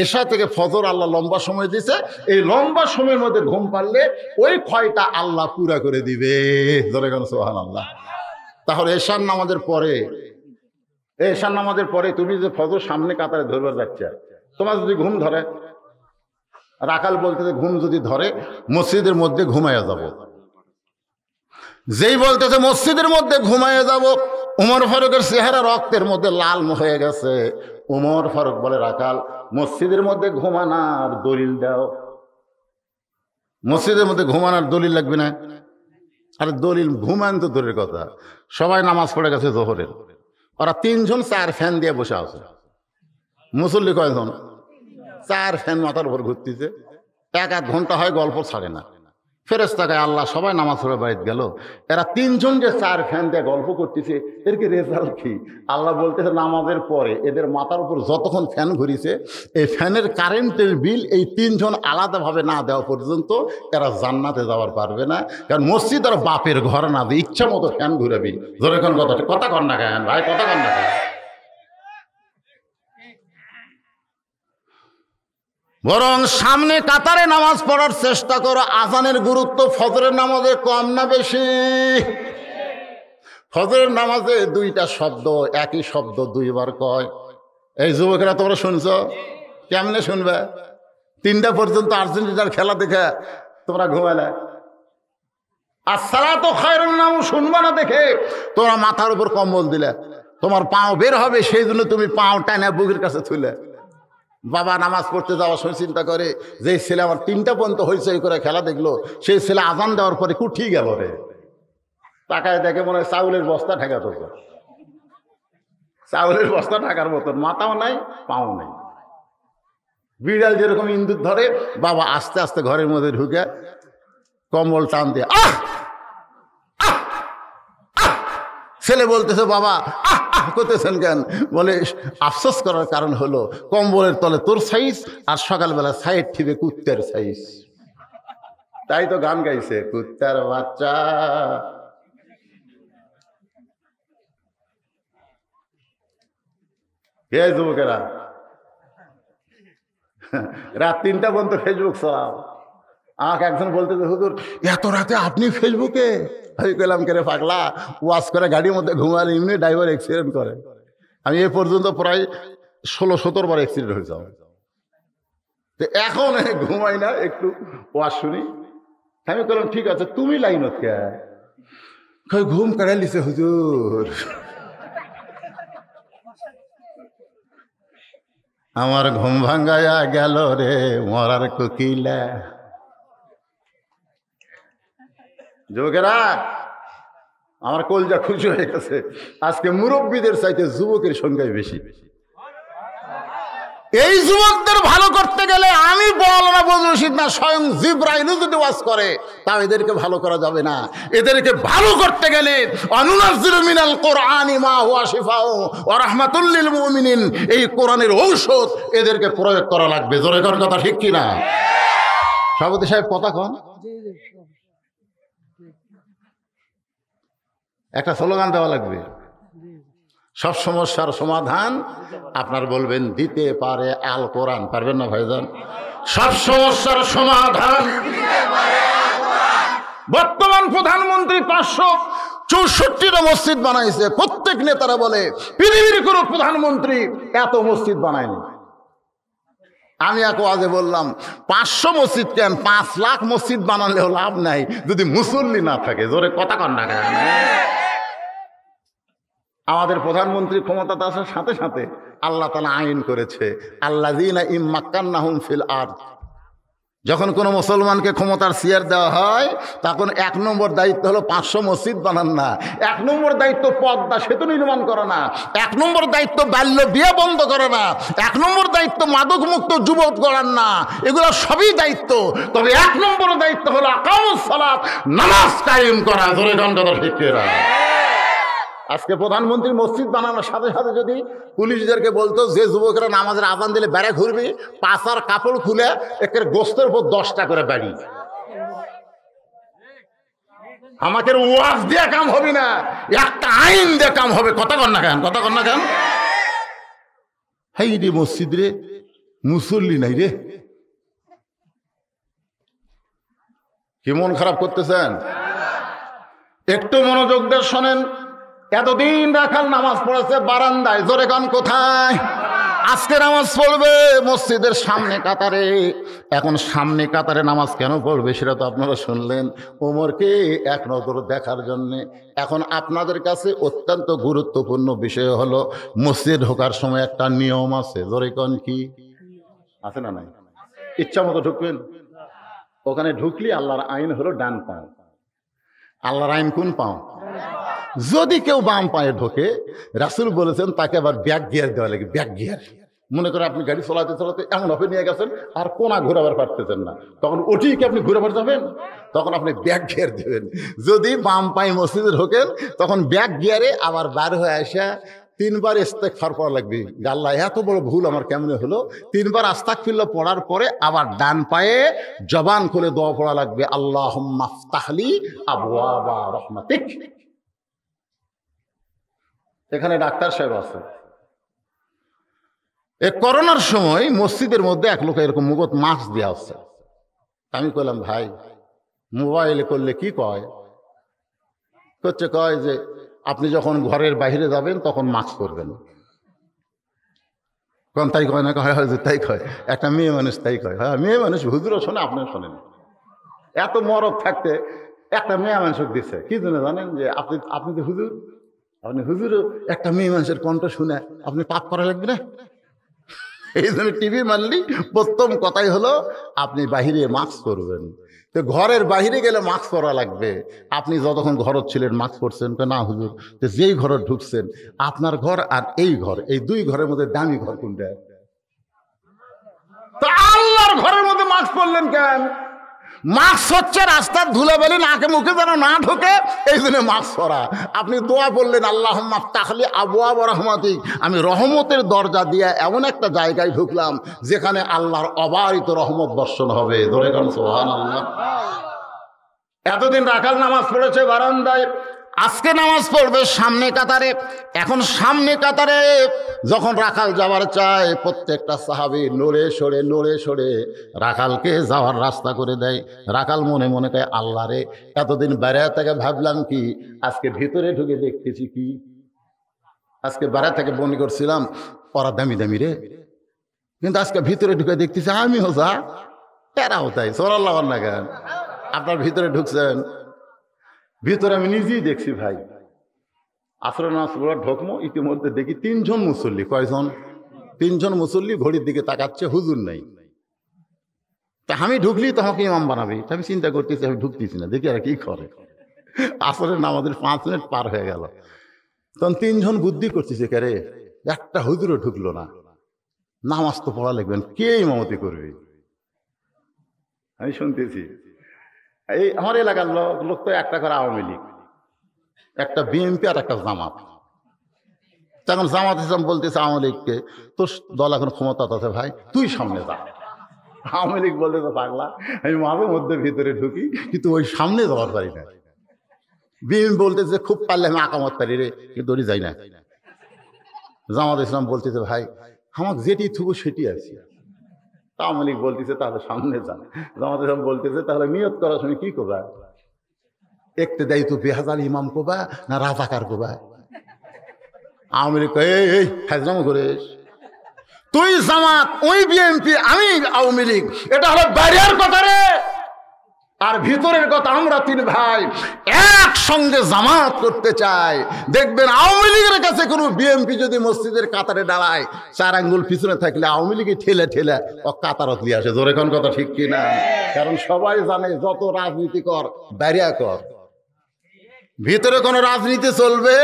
এশা থেকে ফজর আল্লাহ লম্বা সময় দিয়েছে, এই লম্বা সময়ের মধ্যে ঘুম পারলে ওই ক্ষয়টা আল্লাহ পুরা করে দিবে। ধরে গেল সুবহানাল্লাহ। তাহলে এশার নামাজের পরে তুমি যে ফজর সামনে কাতারে ধরবার যাচ্ছে, তোমার যদি ঘুম ধরে, রাখাল বলতেছে ঘুম যদি ধরে মসজিদের মধ্যে ঘুমাইয়া যাব। যেই বলতেছে মসজিদের মধ্যে ঘুমাইয়া যাব, ওমর ফারুকের চেহারা রক্তের মধ্যে লাল হয়ে গেছে। ওমর ফারুক বলে, রাখাল মসজিদের মধ্যে ঘুমানোর দলিল দাও। মসজিদের মধ্যে ঘুমানোর দলিল লাগবে না? আরে দলিল ঘুমান তো দূরের কথা, সবাই নামাজ পড়ে গেছে জোহরের, ওরা 3 জন 4 ফ্যান দিয়ে বসে আছে। মুসল্লি কয়জন? 4 ফ্যান মাথার উপর ঘুরতেছে, 1-1 ঘন্টা হয় গল্প ছাড়ে না। ফেরেশতাকে আল্লাহ সবাই নামাজ পড়ে বাড়িতে গেল, এরা 3 জন যে 4 ফ্যান দিয়ে গল্প করতেছে, এর কি রেজাল্ট কি? আল্লাহ বলতেছে নামাজের পরে এদের মাথার উপর যতক্ষণ ফ্যান ঘুরিছে, এই ফ্যানের কারেন্টের বিল এই 3 জন আলাদাভাবে না দেওয়া পর্যন্ত এরা জান্নাতে যাওয়ার পারবে না। কারণ মসজিদ আর বাপের ঘর না, যে ইচ্ছা মতো ফ্যান ঘুরাবি। ধরে কোন কথা কন না কেন ভাই, কথা কন না কেন? বরং সামনে কাতারে নামাজ পড়ার চেষ্টা করো। আজানের গুরুত্ব ফজরের নামাজে কম না বেশি? ফজরের নামাজে 2টা শব্দ, একই শব্দ 2 বার কয়। এই যুবকেরা তোমরা শুনছো? কেমনে শুনবে? 3টা পর্যন্ত আর্জেন্টিনার খেলা দেখে তোমরা ঘুমালে, আসসালাতু খায়রুন নাম শুনবা না দেখে তোমরা মাথার উপর কম্বল দিলে, তোমার পাও বের হবে সেই জন্য তুমি পাও টানা বুকের কাছে তুলে। বাবা নামাজ পড়তে যাওয়ার সময় চিন্তা করে, যে ছেলে আমার 3টা পর্যন্ত হইচই করে খেলা দেখলো, সেই ছেলে আজান দেওয়ার পরে কুঠি গেল রে, তাকায় দেখে মনে হয় চাউলের বস্তা ঠেকা তো, চাউলের বস্তা ঢাকার মতন, মাথাও নাই পাও নাই। বিড়াল যেরকম ইন্দুর ধরে, বাবা আস্তে আস্তে ঘরের মধ্যে ঢুকে কম্বল টান দিয়ে আহ আহ আহ। ছেলে বলতেছে বাবা আহ আহ করতেছেন কেন? বলে আফসোস করার কারণ হলো কম্বলের তলে তোর সাইজ আর সকালবেলা সাইড ঠিবে কুত্তের সাইজ। তাই তো গান গাইছে, কুত্তার বাচ্চা। কে যুবকেরা রাত 3টা পর্যন্ত ফেসবুক সব। আমাকে একজন বলতেছে হুজুর এত রাতে আপনি ফেসবুকে? আমি কইলাম কে রে পাগলা, ওয়াশ করে গাড়ির মধ্যে ঘুমালে এমনি ড্রাইভার অ্যাক্সিডেন্ট করে। আমি এ পর্যন্ত প্রায় 16-17 বার অ্যাক্সিডেন্ট হয়েছে। তো এখন ঘুমাই না, একটু ওয়াশ শুনি। আমি বললাম ঠিক আছে, তুমি লাইনত কে? ঘুম কাটাই লিছে হুজুর। আমার ঘুম ভাঙ্গায়া গেল রে মরার কোকিলা। যুবকেরা আমার কলজা খুশি হয়ে গেছে, আজকে মুরব্বীদের চাইতে যুবকের সংখ্যাই বেশি। এই যুবকদের ভালো করতে গেলে আমি বল না বজরশিদ না, স্বয়ং জিবরাইল যদি ওয়াজ করে তাও এদেরকে ভালো করা যাবে না। এদেরকে ভালো করতে গেলে অনুনাজ্জিলু মিনাল কোরআনি মা হুয়া শিফাউ ওয়া রাহমাতুল লিল মুমিনিন, এই কোরআনের ঔষধ এদেরকে প্রয়োগ করা লাগবে। জোরে কোন কথা ঠিক কি না? সভাপতি সাহেব কথা কন। একটা স্লোগান দেওয়া লাগবে, সব সমস্যার সমাধান আপনার বলবেন দিতে পারে আল কোরআন। পারবেন না ভাইজান? সব সমস্যার সমাধান। বর্তমান প্রধানমন্ত্রী 564টা মসজিদ বানাইছে। প্রত্যেক নেতারা বলে পৃথিবীর কোনো প্রধানমন্ত্রী এত মসজিদ বানায়নি। আমি এক ওয়াজে বললাম 500 মসজিদ কেন, 5 লাখ মসজিদ বানালেও লাভ নাই যদি মুসল্লি না থাকে। জোরে কথা কন না কেন? আমাদের প্রধানমন্ত্রী ক্ষমতাতে আসার সাথে সাথে আল্লাহ তাআলা আইন করেছে আল্লাযীনা ইম্মাক্কান্নাহুম ফিল আরদ। যখন কোনো মুসলমানকে ক্ষমতার চেয়ার দেওয়া হয় তখন 1 নম্বর দায়িত্ব হলো 500 মসজিদ বানান না, 1 নম্বর দায়িত্ব পদ্মা সেতু নির্মাণ করা না, 1 নম্বর দায়িত্ব বাল্য বিয়ে বন্ধ করা না, 1 নম্বর দায়িত্ব মাদক মুক্ত যুবক গড়ান না। এগুলো সবই দায়িত্ব, তবে 1 নম্বর দায়িত্ব হলো আকামুস সালাত, নামাজ কায়েম করা। ধরে দণ্ডটা ঠিক করা। আজকে প্রধানমন্ত্রী মসজিদ বানানোর সাথে সাথে যদি পুলিশদেরকে বলতো যে যুবকেরা নামাজের আজান দিলে বেড়ে ঘুরবি, পাছার কাপড় খুলে একের গোস্তের উপর 10টা করে বাড়ি। আমাকে ওয়াজ দিয়ে কাম হবে না, একটা আইন দিয়ে কাম হবে। কথা কন না কেন? কথা কন না কেন? হাই রে মসজিদ রে মুসল্লি নাই রে, কি মন খারাপ করতেছেন? একটু মনোযোগ দিয়ে শোনেন। এতদিন রাখাল নামাজ পড়েছে বারান্দায়, জোরে গান কোথায়? আজকে নামাজ পড়বে মসজিদের সামনে কাতারে। এখন সামনে কাতারে নামাজ কেন পড়বে সেটা তো আপনারা শুনলেন, ওমরকে এক নজর দেখার জন্যে। এখন আপনাদের কাছে অত্যন্ত গুরুত্বপূর্ণ বিষয় হলো মসজিদ ঢোকার সময় একটা নিয়ম আছে। জোরে গান কি আছে না নাই? ইচ্ছা মতো ঢুকবেন। ওখানে ঢুকলি আল্লাহর আইন হলো ডান পাও। আল্লাহর আইন কোন পাও? যদি কেউ বাম পায়ে ঢোকে রাসূল বলেছেন তাকে আবার ব্যাক গিয়ার দেওয়া লাগে। ব্যাক গিয়ার মনে করে আপনি গাড়ি চালাতে চালাতে এমন ভাবে নিয়ে গেছেন আর কোনা ঘোরাবার পারতেছেন না, তখন ওটি কি আপনি ঘুরাবার যাবেন? তখন আপনি ব্যাক গিয়ার দেবেন। যদি বাম পায়ে মসজিদে ঢোকেন তখন ব্যাক গিয়ারে আবার বার হয়ে আসা 3 বার ইস্তেগফার পড়া লাগবে। আল্লাহ এত বড় ভুল আমার কেমনে হলো? 3 বার আস্তাগফিরুল্লাহ পড়ার পরে আবার ডান পায়ে জবান খুলে দোয়া পড়া লাগবে, আল্লাহুম্মা ফতাহলি আবওয়াবা রাহমাতিক। এখানে ডাক্তার সাহেব আছে। এই করোনার সময় মসজিদের মধ্যে এক লোক এরকম মুখত মাস্ক দেওয়া আছে। আমি কইলাম ভাই মোবাইলে করলে কি কয়? কয় যে আপনি যখন ঘরের বাইরে যাবেন তখন মাস্ক করবেন। কোন তাই কয় না? হয় যে তাই কয়। একটা মেয়ে মানুষ তাই কয়। হ্যাঁ মেয়ে মানুষ, হুজুরও শোনে আপনিও শোনেন। এত মরদ থাকতে একটা মেয়ে মানুষকে দিচ্ছে কি জন্য জানেন? যে আপনি তো হুজুর, আপনি হুজুরও একটা মেয়ে মানুষের কণ্ঠ শুনে আপনি পাপ করা লাগবে না। এই জন্য টিভি মারলি প্রথম কথাই হলো আপনি বাহিরে মাস্ক করবেন। তো ঘরের বাহিরে গেলে মাস্ক করা লাগবে। আপনি যতক্ষণ ঘরত ছিলেন মাস্ক করছেন না হুজুর? তো যেই ঘরে ঢুকছেন আপনার ঘর আর এই ঘর, এই 2 ঘরের মধ্যে দামি ঘর কোনটা? তো আল্লাহর ঘরের মধ্যে মাস্ক পরলেন কেন? মাস্ক হচ্ছে রাস্তার ধুলাবালি নাকে মুখে যেন না ঢোকে, এই জন্য মাস্ক পরা। আপনি দোয়া বললেন আল্লাহুম্মা ফতাহলি আবওয়াব রাহমাতিক, আমি রহমতের দরজা দিয়ে এমন একটা জায়গায় ঢুকলাম যেখানে আল্লাহর অবারিত রহমত বর্ষণ হবে। ধরে গান সুবহানাল্লাহ। এতদিন রাখাল নামাজ পড়েছে বারান্দায়, আজকে নামাজ পড়বে সামনে কাতারে। এখন সামনে কাতারে যখন রাখাল যাওয়ার চায়, প্রত্যেকটা সাহাবী নড়ে সরে রাখালকে যাওয়ার রাস্তা করে দেয়। রাখাল মনে মনে কয় আল্লাহ রে, এতদিন বাইরে থেকে ভাবলাম কি, আজকে ভিতরে ঢুকে দেখতেছি কি। আজকে বাইরে থেকে মনে করছিলাম ওরা দামি দামি রে, কিন্তু আজকে ভিতরে ঢুকে দেখতেছি আমিও যা, এরাও তাই। সুবহানাল্লাহ না কেন? আপনার ভিতরে ঢুকছেন, ভিতরে আমি নিজেই দেখছি ভাই। আসরের নামাজ পড়ার ঢোকমো, ইতিমধ্যে দেখি 3 জন মুসল্লি। কয়জন? 3 জন মুসল্লি ঘড়ির দিকে তাকাচ্ছে, হুজুর নাই। তা আমি ঢুকলি তো আমাকে ইমাম বানাবি, আমি চিন্তা করতেছি, আমি ঢুকতেছি না, দেখি আর কি করে। আসরের নামাজের 5 মিনিট পার হয়ে গেল, তখন 3 জন বুদ্ধি করতেছে, কে রে একটা হুজুরও ঢুকলো না, নামাজ তো পড়া লিখবেন, কে ইমামতি করবে? আমি শুনতেছি এই আমার এলাকার লোক তো একটা করে আওয়ামী লীগ, একটা বিএনপি আর একটা জামাত। তখন জামাত ইসলাম বলতেছে আওয়ামী লীগকে, তোর দল এখন ক্ষমতা আছে ভাই, তুই সামনে যা। আওয়ামী লীগ বলতেছে পাগলা, আমি মাঝে মধ্যে ভিতরে ঢুকি কিন্তু ওই সামনে যাওয়ার পারি না। বিএনপি বলতেছে খুব পারলে আমি আকামত পারি রে, কিন্তু ওই যাই না। জামাত ইসলাম বলতেছে ভাই আমাকে যেটি থুবো সেটি আছে। আওয়ামী লীগ বলতেছে তাহলে সামনে যান। জামাত ইসলাম বলতেছে তাহলে নিয়ত করার সময় কি করবা? একটু দেয় তো বেহাজাল ইমাম কোবা না রাজাকার কোবা? আওয়ামী লীগ এই হাজরাম করিস, তুই জামাত, ওই বিএনপি, আমি আওয়ামী লীগ, এটা হলো বাইরের কথা রে, আর ভিতরের কথা আমরা 3 ভাই একসঙ্গে জামাত করতে চাই। দেখবেন আওয়ামী লীগের কাছে কোনো বিএনপি যদি মসজিদের কাতারে দাঁড়ায়, 4 আঙ্গুল পিছনে থাকলে আওয়ামী লীগে ঠেলে ও কাতারত নিয়ে আসে। জোরে কোন কথা ঠিক কিনা? কারণ সবাই জানে যত রাজনীতি কর বাইরে কর, ভিতরে কোনো রাজনীতি চলবে,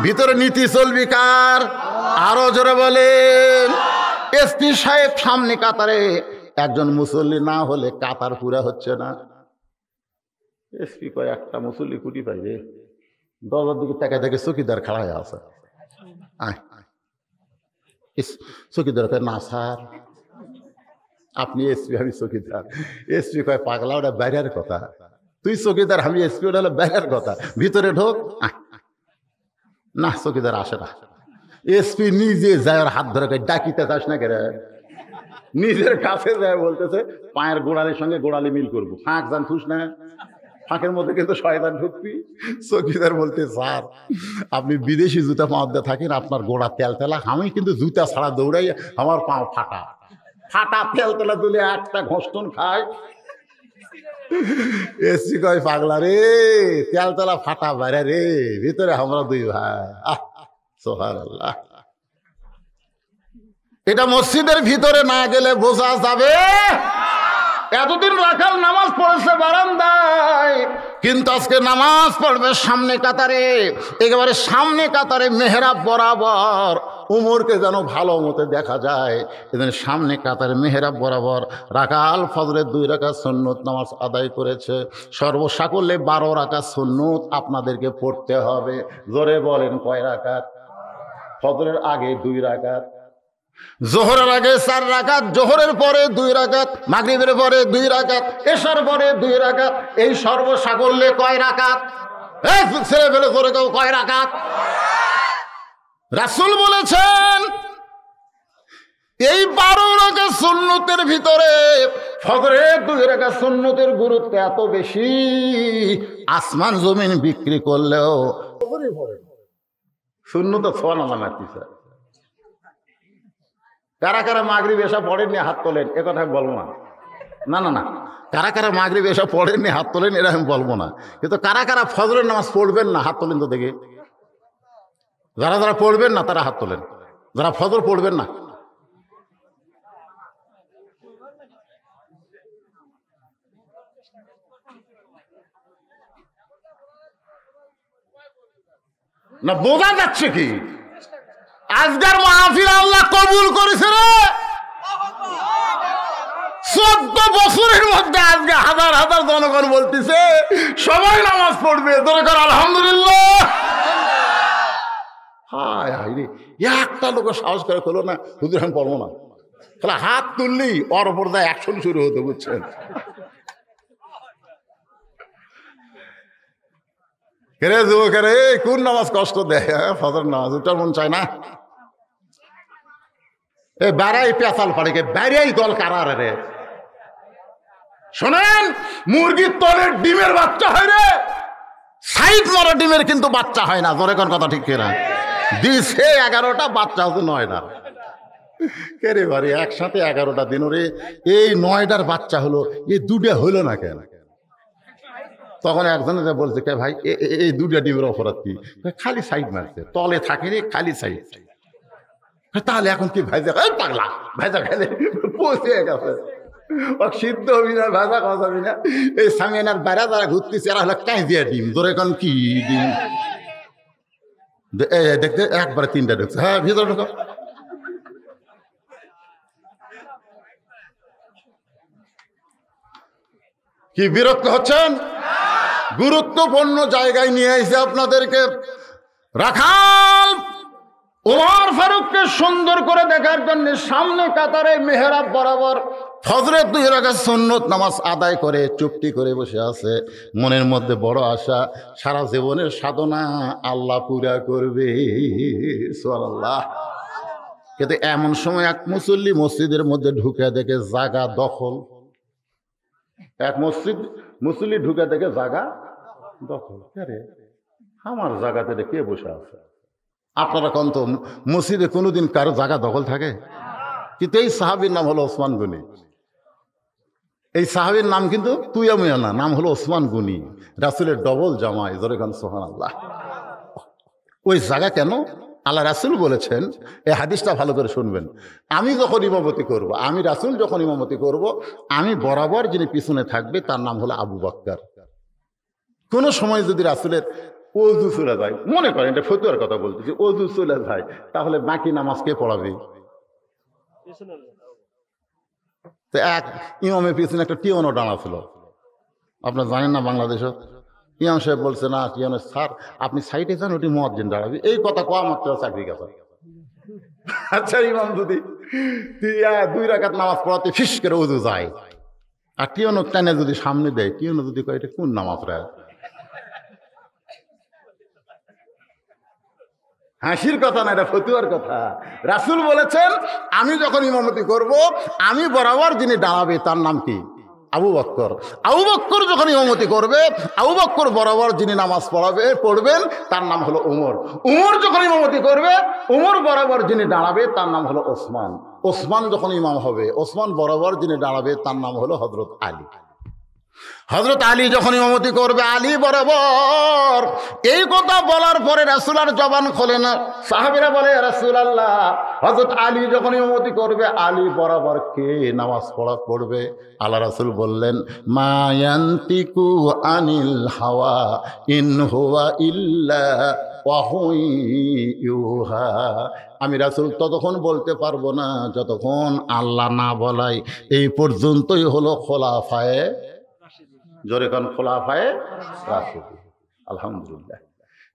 ভিতরে নীতি চলবি কার? আরো জোরে বলেন। এসপি সাহেব সামনে কাতারে, একজন মুসল্লি না হলে কাতার পুরা হচ্ছে না। এসপি কয় একটা মুসল্লি কুটি পাই রে, দরজার দিকে টাকা থেকে চকিদার খাড়া হয়ে আছে। চকিদার কয় না স্যার আপনি এসপি, আমি চকিদার। এসপি কয় পাগলা, ওটা বাইরের কথা, তুই চকিদার আমি এসপি, ওটা হলো বাইরের কথা, ভিতরে ঢোক। না চকিদার আসে না। এসপি নিজে যায় আর হাত ধরে ডাকিতে চাস না কেরে, নিজের কাছে যায় বলতেছে পায়ের গোড়ালির সঙ্গে গোড়ালি মিল করবো, ফাঁক যান থুস না, ফাঁকের মধ্যে কিন্তু শয়তান ঢুকবি। চকিদার বলতে স্যার আপনি বিদেশি জুতা পাওয়া থাকেন, আপনার গোড়া তেল তেলা, আমি কিন্তু জুতা ছাড়া দৌড়াই, আমার পা ফাটা ফাটা তেল তেলা তুলে একটা ঘষ্টন খায়। এসি কয় পাগলা রে, তেল তেলা ফাটা বাইরে রে, ভিতরে আমরা 2 ভাই। সুবহানাল্লাহ। এটা মসজিদের ভিতরে না গেলে বোঝা যাবে। এতদিন রাখাল নামাজ পড়েছে বারান্দায়, কিন্তু আজকে নামাজ পড়বে সামনে কাতারে, একেবারে সামনে কাতারে মেহরাব বরাবর। উমরকে যেন ভালো মতো দেখা যায়, এদিন সামনে কাতারে মেহরাব বরাবর রাখাল ফজরের 2 রাকাত সুন্নত নামাজ আদায় করেছে। সর্বসাকল্যে 12 রাকাত সুন্নত আপনাদেরকে পড়তে হবে। জোরে বলেন কয় রাকাত? ফজরের আগে 2 রাকাত, জোহরের আগে 4 রাকাত, জোহরের পরে 2 রাকাত, মাগরিবের পরে 2 রাকাত, এশার পরে 2 রাকাত। এই সর্বসাকল্যে কয় রাকাত? ছেলে ফেলে করে কেউ কয় রাকাত? রাসূল বলেছেন এই 12 রাকাত সুন্নতের ভিতরে ফজরের 2 রাকাত সুন্নতের গুরুত্ব এত বেশি, আসমান জমিন বিক্রি করলেও সুন্নত সুবহানাল্লাহ মারতেছে। কারা কারা মাগরিব এসা পড়েননি হাত তোলেন, এ কথা আমি বলবো না। না না না, কারা কারা মাগরিব এসা পড়েননি হাত তোলেন, এটা আমি বলবো না। কিন্তু কারা কারা ফজরের নামাজ পড়বেন না হাত তোলেন তো দেখে। যারা যারা পড়বেন না তারা হাত তোলেন, যারা ফজর পড়বেন না। না বোঝা যাচ্ছে কি আজকের মাহফিল আল্লাহ কবুল করেছে রে। 14 বছরের মধ্যে আজকে হাজার হাজার জনগণ বলতেছে সবাই নামাজ পড়বে, দরকার আলহামদুলিল্লাহ। হায় হায় রে, একটা লোক সাহস করে হলো না হুজুর আমি পড়বো না, তাহলে হাত তুললি ওর ওপর দা অ্যাকশন শুরু হতো, বুঝছেন? কেরে যুবকেরে কোন নামাজ কষ্ট দেয়? ফজর নামাজ ওটার মন চায় না। এ বেড়াই পেঁচাল পাড়ে বেড়াই দল কারার রে। শোনেন, মুরগির তলের ডিমের বাচ্চা হয় রে, সাইড মারা ডিমের কিন্তু বাচ্চা হয় না। জোরে কোন কথা ঠিক কিনা? দিছে 11টা, বাচ্চা হতো 9টা। কেরে বাড়ি একসাথে 11টা দিন রে, এই 9টার বাচ্চা হলো, এই 2টা হইলো না কেন? তখন একজনে বলছে কে ভাই এই 2টা ডিমের অপরাধ কি? খালি সাইড মারছে, তলে থাকেনি, খালি সাইড। তাহলে এখন কি ভাইজা পাগলা, ভাইজা খেলে পৌঁছে গেছে, সিদ্ধ হবি না, ভাজা খাওয়া যাবি না। এই সামিয়ানার বাইরে যারা ঘুরতেছে এরা হলো কাঁচিয়া ডিম। ধরে এখন কি ডিম দেখতে একবারে 3টা ঢুকছে। হ্যাঁ ভিতরে ঢুকো। কি বিরক্ত হচ্ছেন? গুরুত্বপূর্ণ জায়গায় নিয়ে এসে আপনাদেরকে রাখাল ওমর ফারুককে সুন্দর করে দেখার জন্য সামনে কাতারে মেহরাব বরাবর ফজরের 2 রাকাত সুন্নত নামাজ আদায় করে চুপটি করে বসে আছে। মনের মধ্যে বড় আশা, সারা জীবনের সাধনা আল্লাহ পুরা করবে, সুবহানাল্লাহ। কিন্তু এমন সময় এক মুসল্লি মসজিদের মধ্যে ঢুকে দেখে জায়গা দখল। এক মুসল্লি ঢুকে দেখে জায়গা দখল। আরে আমার জায়গাতে কে বসে আছে? আপনারা কোন তো মসজিদে কোনোদিন কারো জায়গা দখল থাকে? কিন্তু এই সাহাবীর নাম হলো ওসমান গনি। এই সাহাবীর নাম কিন্তু তুইয়া মুয়া না, নাম হলো ওসমান গনি, রাসূলের ডবল জামাই। জোরেখান সুবহানাল্লাহ। ওই জায়গা কেন? আল্লাহ রাসূল বলেছেন, এই হাদিসটা ভালো করে শুনবেন, আমি যখন ইমামতি করব, আমি রাসূল যখন ইমামতি করব, আমি বরাবর যিনি পিছনে থাকবে তার নাম হলো আবু বকর। কোন সময় যদি রাসূলের ওযু চলে যায়, মনে করেন এটা ফতোয়ার কথা বলতেছি, ওযু চলে যায়, তাহলে বাকি নামাজ কে পড়াবে? তো এক ইমামের পিছনে একটা টিয়নো ডানা ছিল, আপনার জানেন না বাংলাদেশে? ইমাম সাহেব বলছে না টিয়নো স্যার আপনি সাইডে যান, ওটি মুয়াজ্জিন দাঁড়াবে। এই কথা কোয়া মাত্র চাকরি গেছে। আচ্ছা ইমাম যদি 2 রাকাত নামাজ পড়াতে ফিস করে ওযু যায়, আর টিয়নো টানে যদি সামনে দেয়, টিয়নো যদি কয় এটা কোন নামাজ রে? হাসির কথা না, এটা ফতুয়ার কথা। রাসূল বলেছেন আমি যখন ইমামতি করব, আমি বরাবর যিনি দাঁড়াবে তার নাম কি? আবু বকর। আবু বকর যখন ইমামতি করবে, আবু বকর বরাবর যিনি নামাজ পড়বেন তার নাম হলো ওমর। ওমর যখন ইমামতি করবে, ওমর বরাবর যিনি দাঁড়াবে তার নাম হলো ওসমান। ওসমান যখন ইমাম হবে, ওসমান বরাবর যিনি দাঁড়াবে তার নাম হলো হযরত আলী। হযরত আলী যখন ইমামতি করবে, আলী বরাবর। এই কথা বলার পরে রাসূল আর জবান খোলে না। সাহাবীরা বলে ইয়া রাসূলুল্লাহ, হযরত আলী যখন ইমামতি করবে, আলী বরাবর কে নামাজ পড়বে? আল্লাহ রাসূল বললেন, মা ইয়ান্তিকু আনিল হাওয়া ইন হুয়া ইল্লা ওয়াহুইয়ুহা। আমি রাসূল ততক্ষণ বলতে পারবো না যতক্ষণ আল্লাহ না বলায়। এই পর্যন্তই হলো খোলাফায়ে, জোরে কান খোলাফায়ে রাশিদিন। আলহামদুলিল্লাহ।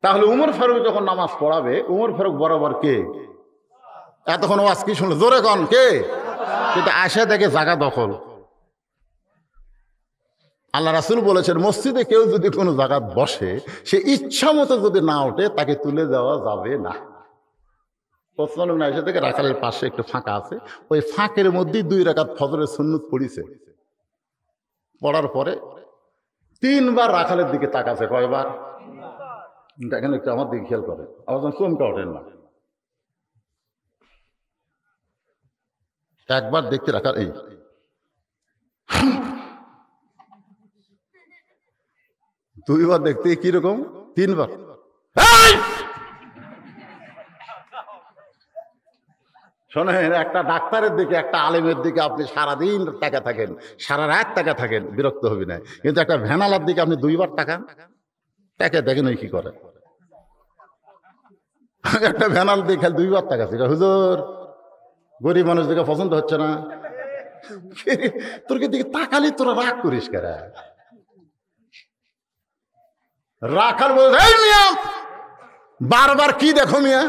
তাহলে উমর ফারুক যখন নামাজ পড়াবে, উমর ফারুক বরাবর কে? এতক্ষণ ওয়াজ কি শুনলো? জোরে কান কে? কিন্তু আসে দেখে জায়গা দখল। আল্লাহ রাসূল বলেছেন মসজিদে কেউ যদি কোনো জায়গা বসে, সে ইচ্ছা মতো যদি না ওঠে তাকে তুলে দেওয়া যাবে না। ওসমান ইবনে আয়েশা থেকে রাখালের পাশে একটু ফাঁকা আছে, ওই ফাঁকের মধ্যেই 2 রাকাত ফজরের সুন্নত পড়িছে। পড়ার পরে 3 বার রাখালের দিকে তাকাছে। কয়বার? দেখেন একটু আমার দিকে খেয়াল করে, আমার যখন চমকা ওঠেন না। একবার দেখতে রাখাল, এই 2 বার দেখতে কিরকম, 3 বার। শোনেন, একটা ডাক্তারের দিকে, একটা আলেমের দিকে আপনি সারাদিন তাকা থাকেন, সারা রাত তাকা থাকেন, বিরক্ত হবি না। কিন্তু একটা ভ্যানালার দিকে আপনি 2 বার তাকান, তাকে দেখেন ওই কি করে। একটা ভ্যানাল দিকে 2 বার তাকাচ্ছি, হুজুর গরিব মানুষ দিকে পছন্দ হচ্ছে না, তোরকে দিকে তাকালি তোরা রাগ করিস কারা? রাখাল বলে এই মিয়া বারবার কি দেখো মিয়া?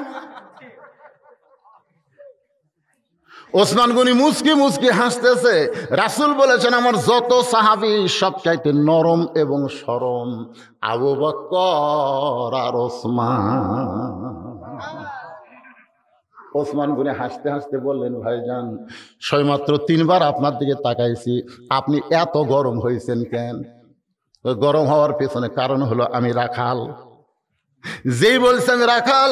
ওসমান গনি মুচকি মুচকি হাসতেছে। রাসূল বলেছেন আমার যত সাহাবী সবচাইতে নরম এবং সরম আবু বকর আর ওসমান। ওসমান গনি হাসতে হাসতে বললেন ভাইজান সবেমাত্র 3 বার আপনার দিকে তাকাইছি, আপনি এত গরম হয়েছেন কেন? গরম হওয়ার পেছনে কারণ হলো আমি রাখাল। যেই বলছে আমি রাখাল,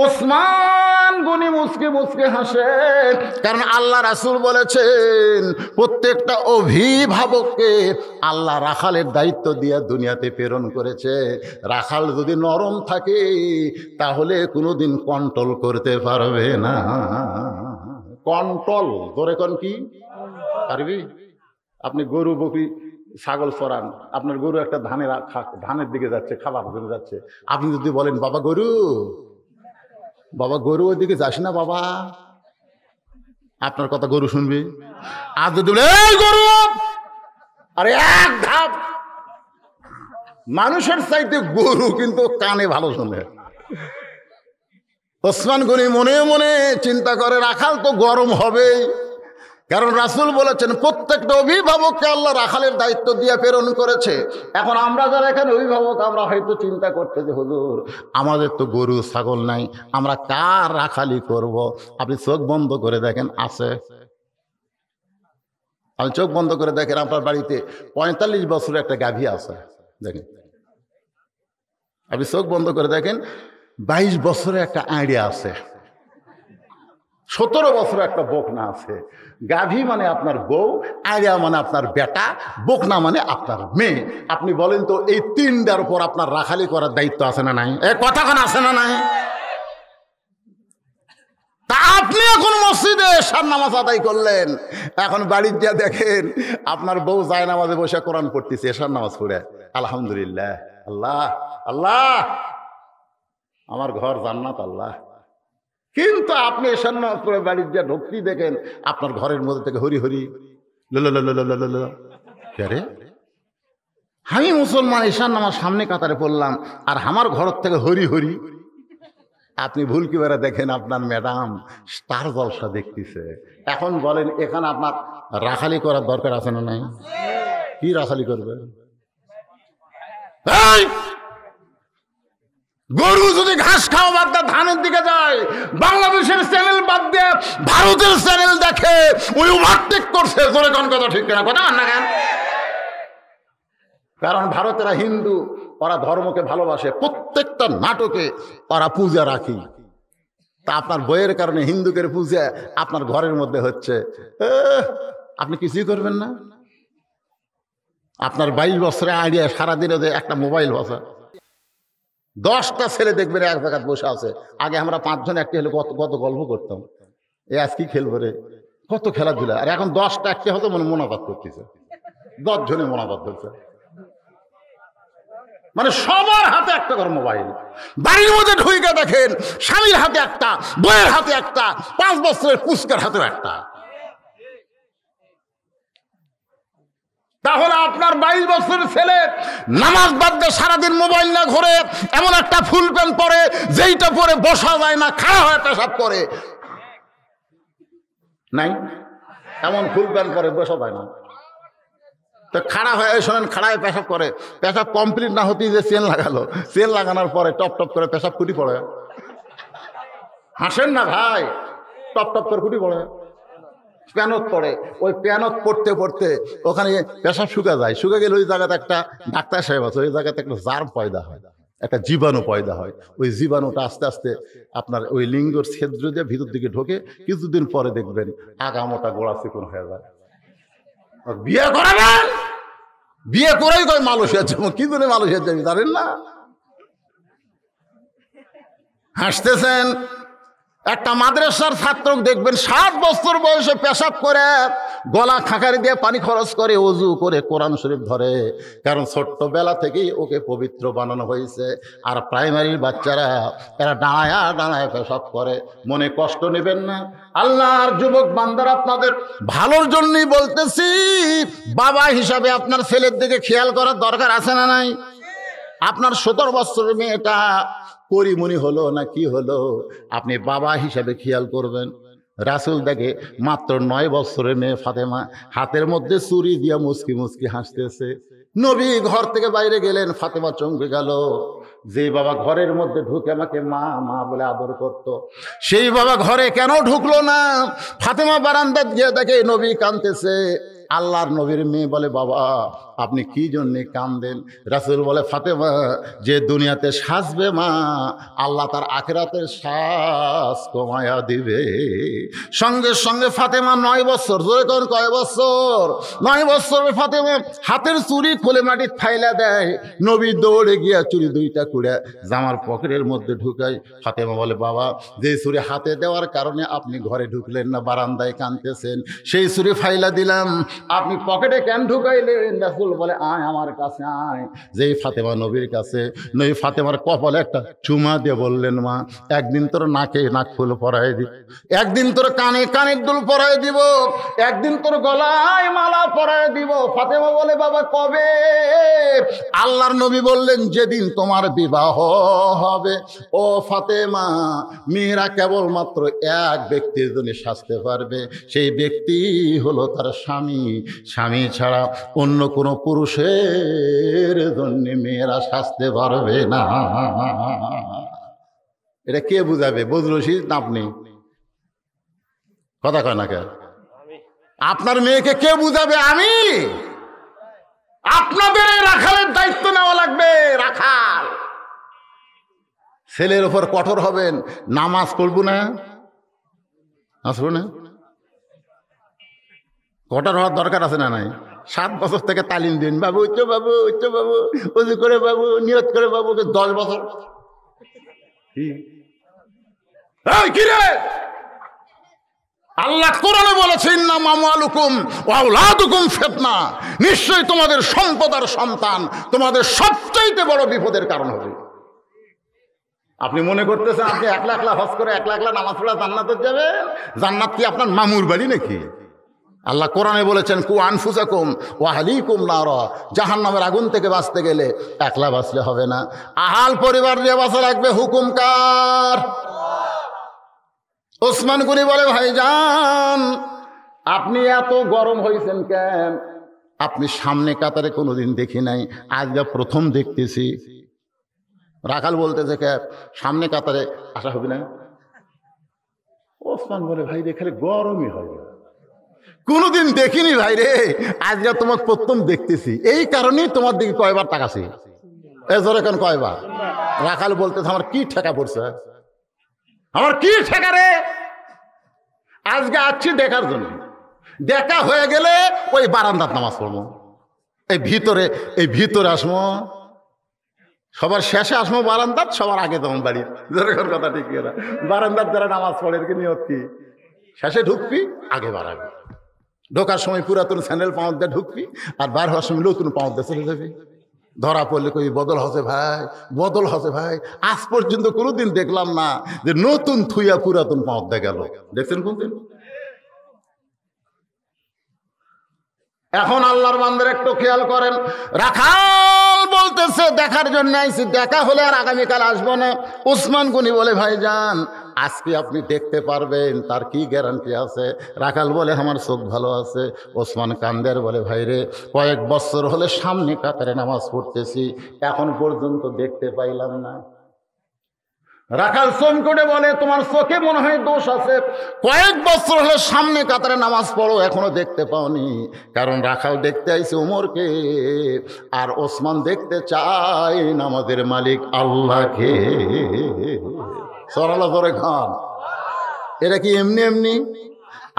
ওসমান গনি মুচকে মুচকে হাসে। কারণ আল্লাহ রাসূল বলেছেন প্রত্যেকটা অভিভাবককে আল্লাহ রাখালের দায়িত্ব দিয়ে দুনিয়াতে প্রেরণ করেছে। রাখাল যদি নরম থাকে তাহলে কোনোদিন কন্ট্রোল করতে পারবে না। কন্ট্রোল ধরে কোন কি পারবি? আপনি গরু বকরি ছাগল চড়ান, আপনার গরু একটা ধানের দিকে যাচ্ছে, খাবার জন্য যাচ্ছে, আপনি যদি বলেন বাবা গরু ওই দিকে যাস না বাবা, আপনার কথা গরু শুনবে? আর যদি এই গরু, আরে এক ধাপ, মানুষের চাইতে গরু কিন্তু কানে ভালো শোনে। ওসমান গনি মনে মনে চিন্তা করে রাখাল তো গরম হবেই, কারণ রাসূল বলেছেন প্রত্যেকটা অভিভাবককে আল্লাহ রাখালের দায়িত্ব দিয়ে প্রেরণ করেছে। এখন আমরা যারা এখানে অভিভাবক, আমরা হয়তো চিন্তা করতে যে হুজুর আমাদের তো গরু ছাগল নাই, আমরা কার রাখালি করব? আপনি চোখ বন্ধ করে দেখেন, আছে। আপনি চোখ বন্ধ করে দেখেন আপনার বাড়িতে 45 বছরের একটা গাভী আছে, দেখেন। আপনি চোখ বন্ধ করে দেখেন 22 বছরের একটা আইডিয়া আছে, 17 বছর একটা বকনা আছে। গাভী মানে আপনার বউ, আইডিয়া মানে আপনার বেটা, বকনা মানে আপনার মেয়ে। আপনি বলেন তো এই 3টার উপর আপনার রাখালি করার দায়িত্ব আছে না নাই? কথাখান আছে না নাই? তা আপনি এখন মসজিদে এশার নামাজ আদায় করলেন, এখন বাড়ির যা দেখেন আপনার বউ যায় নামাজে বসে কোরআন পড়তেছে, এশার নামাজ পড়ে আলহামদুলিল্লাহ, আল্লাহ আল্লাহ আমার ঘর জান্নাত আল্লাহ। কিন্তু আপনি এশার নামাজ পড়ে বাড়ির যা ঢুকতেই দেখেন আপনার ঘরের মধ্যে থেকে হরি হরি রে, আমি মুসলমান এশার নামাজ সামনে কাতারে পড়লাম আর আমার ঘর থেকে হরি হরি। আপনি ভুল কি বেড়া দেখেন আপনার ম্যাডাম স্টার জলসা দেখতেছে। এখন বলেন এখানে আপনার রাখালি করার দরকার আছে না নাই? কি রাখালি করবে? গরু যদি ঘাস খাওয়া বাদ দিয়ে ধানের দিকে যায়, বাংলাদেশের চ্যানেল বাদ দিয়ে ভারতের চ্যানেল দেখে, ওই ওভারটেক করছে। জোরে কোন কথা ঠিক না? কথা না কেন? কারণ ভারতেরা হিন্দু, ওরা ধর্মকে ভালোবাসে, প্রত্যেকটা নাটকে ওরা পূজা রাখি। তা আপনার বইয়ের কারণে হিন্দুকের পূজা আপনার ঘরের মধ্যে হচ্ছে, আপনি কিছুই করবেন না। আপনার 22 বছরে আইডিয়া সারাদিনে যে একটা মোবাইল বসা, 10টা ছেলে দেখবেন এক জায়গায় বসে আছে। আগে আমরা 5 জন একটি হলে কত গল্প করতাম, এ আজ কি খেলবো রে, কত খেলাধুলা। আর এখন 10টা একটি হতো মোনাজাত করতেছে, 10 জনে মোনাজাত করছে। মানে সবার হাতে একটা করে মোবাইল। বাড়ির মধ্যে ঢুকে দেখেন স্বামীর হাতে একটা, বইয়ের হাতে একটা, 5 বছরের পুস্কার হাতেও একটা। তাহলে আপনার 22 বছরের ছেলে নামাজ বাদ দিয়ে সারাদিন মোবাইল না ঘুরে এমন একটা ফুল প্যান্ট পরে যেইটা পরে বসা যায় না, খাড়া হয়ে পেশাব করে নাই? এমন ফুল প্যান্ট পরে বসা যায় না, তো খাড়া হয়ে শোনেন, খাড়ায় পেশাব করে, পেশাব কমপ্লিট না হতেই যে চেন লাগালো, চেন লাগানোর পরে টপ টপ করে পেশাব ফুটি পড়ে। হাসেন না ভাই, টপ টপ করে ফুটি পড়ে, প্যানত পড়ে। ওই প্যানত পড়তে পড়তে ওখানে পেশাব শুকা যায়, শুকে গেলে ওই জায়গাতে একটা ডাক্তার সাহেব আছে, ওই জায়গাতে একটা জার্ম পয়দা হয়, একটা জীবাণু পয়দা হয়। ওই জীবাণুটা আস্তে আস্তে আপনার ওই লিঙ্গর ছিদ্র দিয়ে ভিতর দিকে ঢোকে, কিছুদিন পরে দেখবেন আগামোটা গোড়া চিকন হয়ে যায়। বিয়ে করাবেন, বিয়ে করেই কয় মালয়েশিয়া যাবো, কি জন্য মালয়েশিয়া যাবি জানেন না? হাসতেছেন। একটা মাদ্রাসার ছাত্র দেখবেন 7 বছর বয়সে পেশাব করে গলা খাঁকারি দিয়ে পানি খরচ করে ওযু করে কোরআন শরীফ ধরে, কারণ ছোট্টবেলা থেকেই ওকে পবিত্র বানানো হয়েছে। আর প্রাইমারির বাচ্চারা এরা দাঁড়ায় দাঁড়ায় পেশাব করে। মনে কষ্ট নেবেন না, আল্লাহর যুবক বান্দারা আপনাদের ভালোর জন্যই বলতেছি। বাবা হিসাবে আপনার ছেলের দিকে খেয়াল করার দরকার আছে না নাই? আপনার 17 বছরের মেয়েটা পরিমণি হলো না কি হলো, আপনি বাবা হিসাবে খেয়াল করবেন। রাসূল দেখে মাত্র 9 বছরের মেয়ে ফাতেমা হাতের মধ্যে ছুরি দিয়া মুচকি মুচকি হাসতেছে। নবী ঘর থেকে বাইরে গেলেন, ফাতেমা চমকে গেল। যে বাবা ঘরের মধ্যে ঢুকে আমাকে মা মা বলে আদর করত, সেই বাবা ঘরে কেন ঢুকলো না? ফাতেমা বারান্দায় গিয়ে দেখে নবী কাঁদতেছে। আল্লাহর নবীর মেয়ে বলে, বাবা আপনি কি জন্যে কাঁদেন? রাসূল বলে, ফাতেমা যে দুনিয়াতে সাজবে মা, আল্লাহ তার আখিরাতের শ্বাস কমায়া দিবে। সঙ্গে সঙ্গে ফাতেমা 9 বছর, জোরে কোন কয় বছর? 9 বছরে ফাতেমা হাতের চুড়ি খুলে মাটি ফাইলা দেয়। নবী দৌড়ে গিয়া চুড়ি 2টা কুড়ে জামার পকেটের মধ্যে ঢুকায়। ফাতেমা বলে, বাবা যে চুড়ি হাতে দেওয়ার কারণে আপনি ঘরে ঢুকলেন না, বারান্দায় কাঁদতেছেন, সেই চুড়ি ফাইলা দিলাম, আপনি পকেটে কেন ঢুকাইলেন? রাসূল বলে, আয় আমার কাছে আয়। যেই ফাতেমা নবীর কাছে, নবী ফাতেমার কপালে একটা চুমা দিয়ে বললেন, মা একদিন তোর নাকে নাক ফুল পরাই দিব, একদিন তোর কানে কানের দুল পরাই দিব, একদিন তোর গলায় মালা পরাই দিব। ফাতেমা বলে, বাবা কবে? আল্লাহর নবী বললেন, যেদিন তোমার বিবাহ হবে। ও ফাতেমা, মেয়েরা কেবলমাত্র এক ব্যক্তির জন্য সাজতে পারবে, সেই ব্যক্তি হলো তার স্বামী। স্বামী ছাড়া অন্য কোনো পুরুষের জন্য মেয়েরা সাজতে পারবে না। এটা কে বুঝাবে? বজরশিদ না আপনি? কথা কয় না কেন? আপনার মেয়েকে কে বুঝাবে? আমি। আপনাদের রাখালের দায়িত্ব নেওয়া লাগবে। রাখাল ছেলের উপর কঠোর হবেন। নামাজ পড়বো না, আসবো না, কঠোর হওয়ার দরকার আছে না নাই? 7 বছর থেকে তালিম দিন, বাবু উচ্চ বাবু উচ্চ বাবু, উজু করে বাবু, নিয়ত করে বাবু। 10 বছর কি রে? আল্লাহ কোরআনে বলেছেন, ইন্নামা আমওয়ালুকুম ওয়া আওলাদুকুম ফিতনা, নিশ্চয়ই তোমাদের সম্পদ আর সন্তান তোমাদের সবচাইতে বড় বিপদের কারণ হবে। আপনি মনে করতেছেন আপনি 1 লাখ হজ করে 1 লাখ নামাজ পড়া জান্নাতে যাবে? জান্নাত কি আপনার মামুর বাড়ি নাকি? আল্লাহ কোরআনে বলেছেন, কু আনফুসাকুম ওয়া আহলিকুম নারা, জাহান্নামের আগুন থেকে বাঁচতে গেলে 1 লাখ বাঁচলে হবে না, আহাল পরিবার নিয়ে বাঁচা লাগবে। হুকুম কার? ওসমান গনি বলে, ভাইজান আপনি এত গরম হয়েছেন কেন? আপনি সামনে কাতারে কোনোদিন দেখি নাই, আজকে প্রথম দেখতেছি। রাখাল বলতেছে, কে সামনে কাতারে আসা হবে না? ওসমান বলে, ভাই রে খালি গরমই হয়, কোনোদিন দেখিনি ভাই রে, আজকে তোমাকে প্রথম দেখতেছি, এই কারণেই তোমার দিকে কয়বার তাকাছি। এ জোরে কেন কয়বার? রাখাল বলতেছে, আমার কি ঠেকা পড়ছে, আমার কি ঠেকা রে? আজকে আসছি দেখার জন্য, দেখা হয়ে গেলে ওই বারান্দার নামাজ পড়বো, এই ভিতরে আসবো, সবার শেষে আসবো বারান্দার, সবার আগে তখন বাড়ি। যেরকম কথা ঠিক না? বারান্দার যারা নামাজ পড়ে এর নিয়ত কি? শেষে ঢুকবি, আগে বাড়াবি। ঢোকার সময় পুরাতন স্যান্ডেল পাঁচ দিয়ে ঢুকবি, আর বার হওয়ার সময় নতুন পাঁচ দিয়ে চলে যাবি। ধরা পড়লে কই বদল হসে ভাই, বদল হসে ভাই। আজ পর্যন্ত কোনোদিন দেখলাম না যে নতুন থুইয়া পুরাতন পাঁচ দিয়ে গেল। দেখছেন কোনদিন? এখন আল্লাহর বান্দার একটু খেয়াল করেন। রাখাল বলতেছে দেখার জন্য আইছি, দেখা হলে আর আগামীকাল আসবো না। ওসমান গনি বলে, ভাইজান আজকে আপনি দেখতে পারবেন, তার কি গ্যারান্টি আছে? রাখাল বলে, আমার চোখ ভালো আছে। ওসমান কান্দের বলে, ভাইরে কয়েক বছর হলে সামনে কাতারে নামাজ পড়তেছি, এখন পর্যন্ত দেখতে পাইলাম না। রাখাল চমকে বলে, তোমার চোখে মনে হয় দোষ আছে, কয়েক বছর হলে সামনে কাতারে নামাজ পড়ো, এখনো দেখতে পাওনি। কারণ রাখাল দেখতে আইছে ওমরকে, আর ওসমান দেখতে চায় নামাজের মালিক আল্লাহকে। সরালা ধরে খান, এটা কি এমনি এমনি?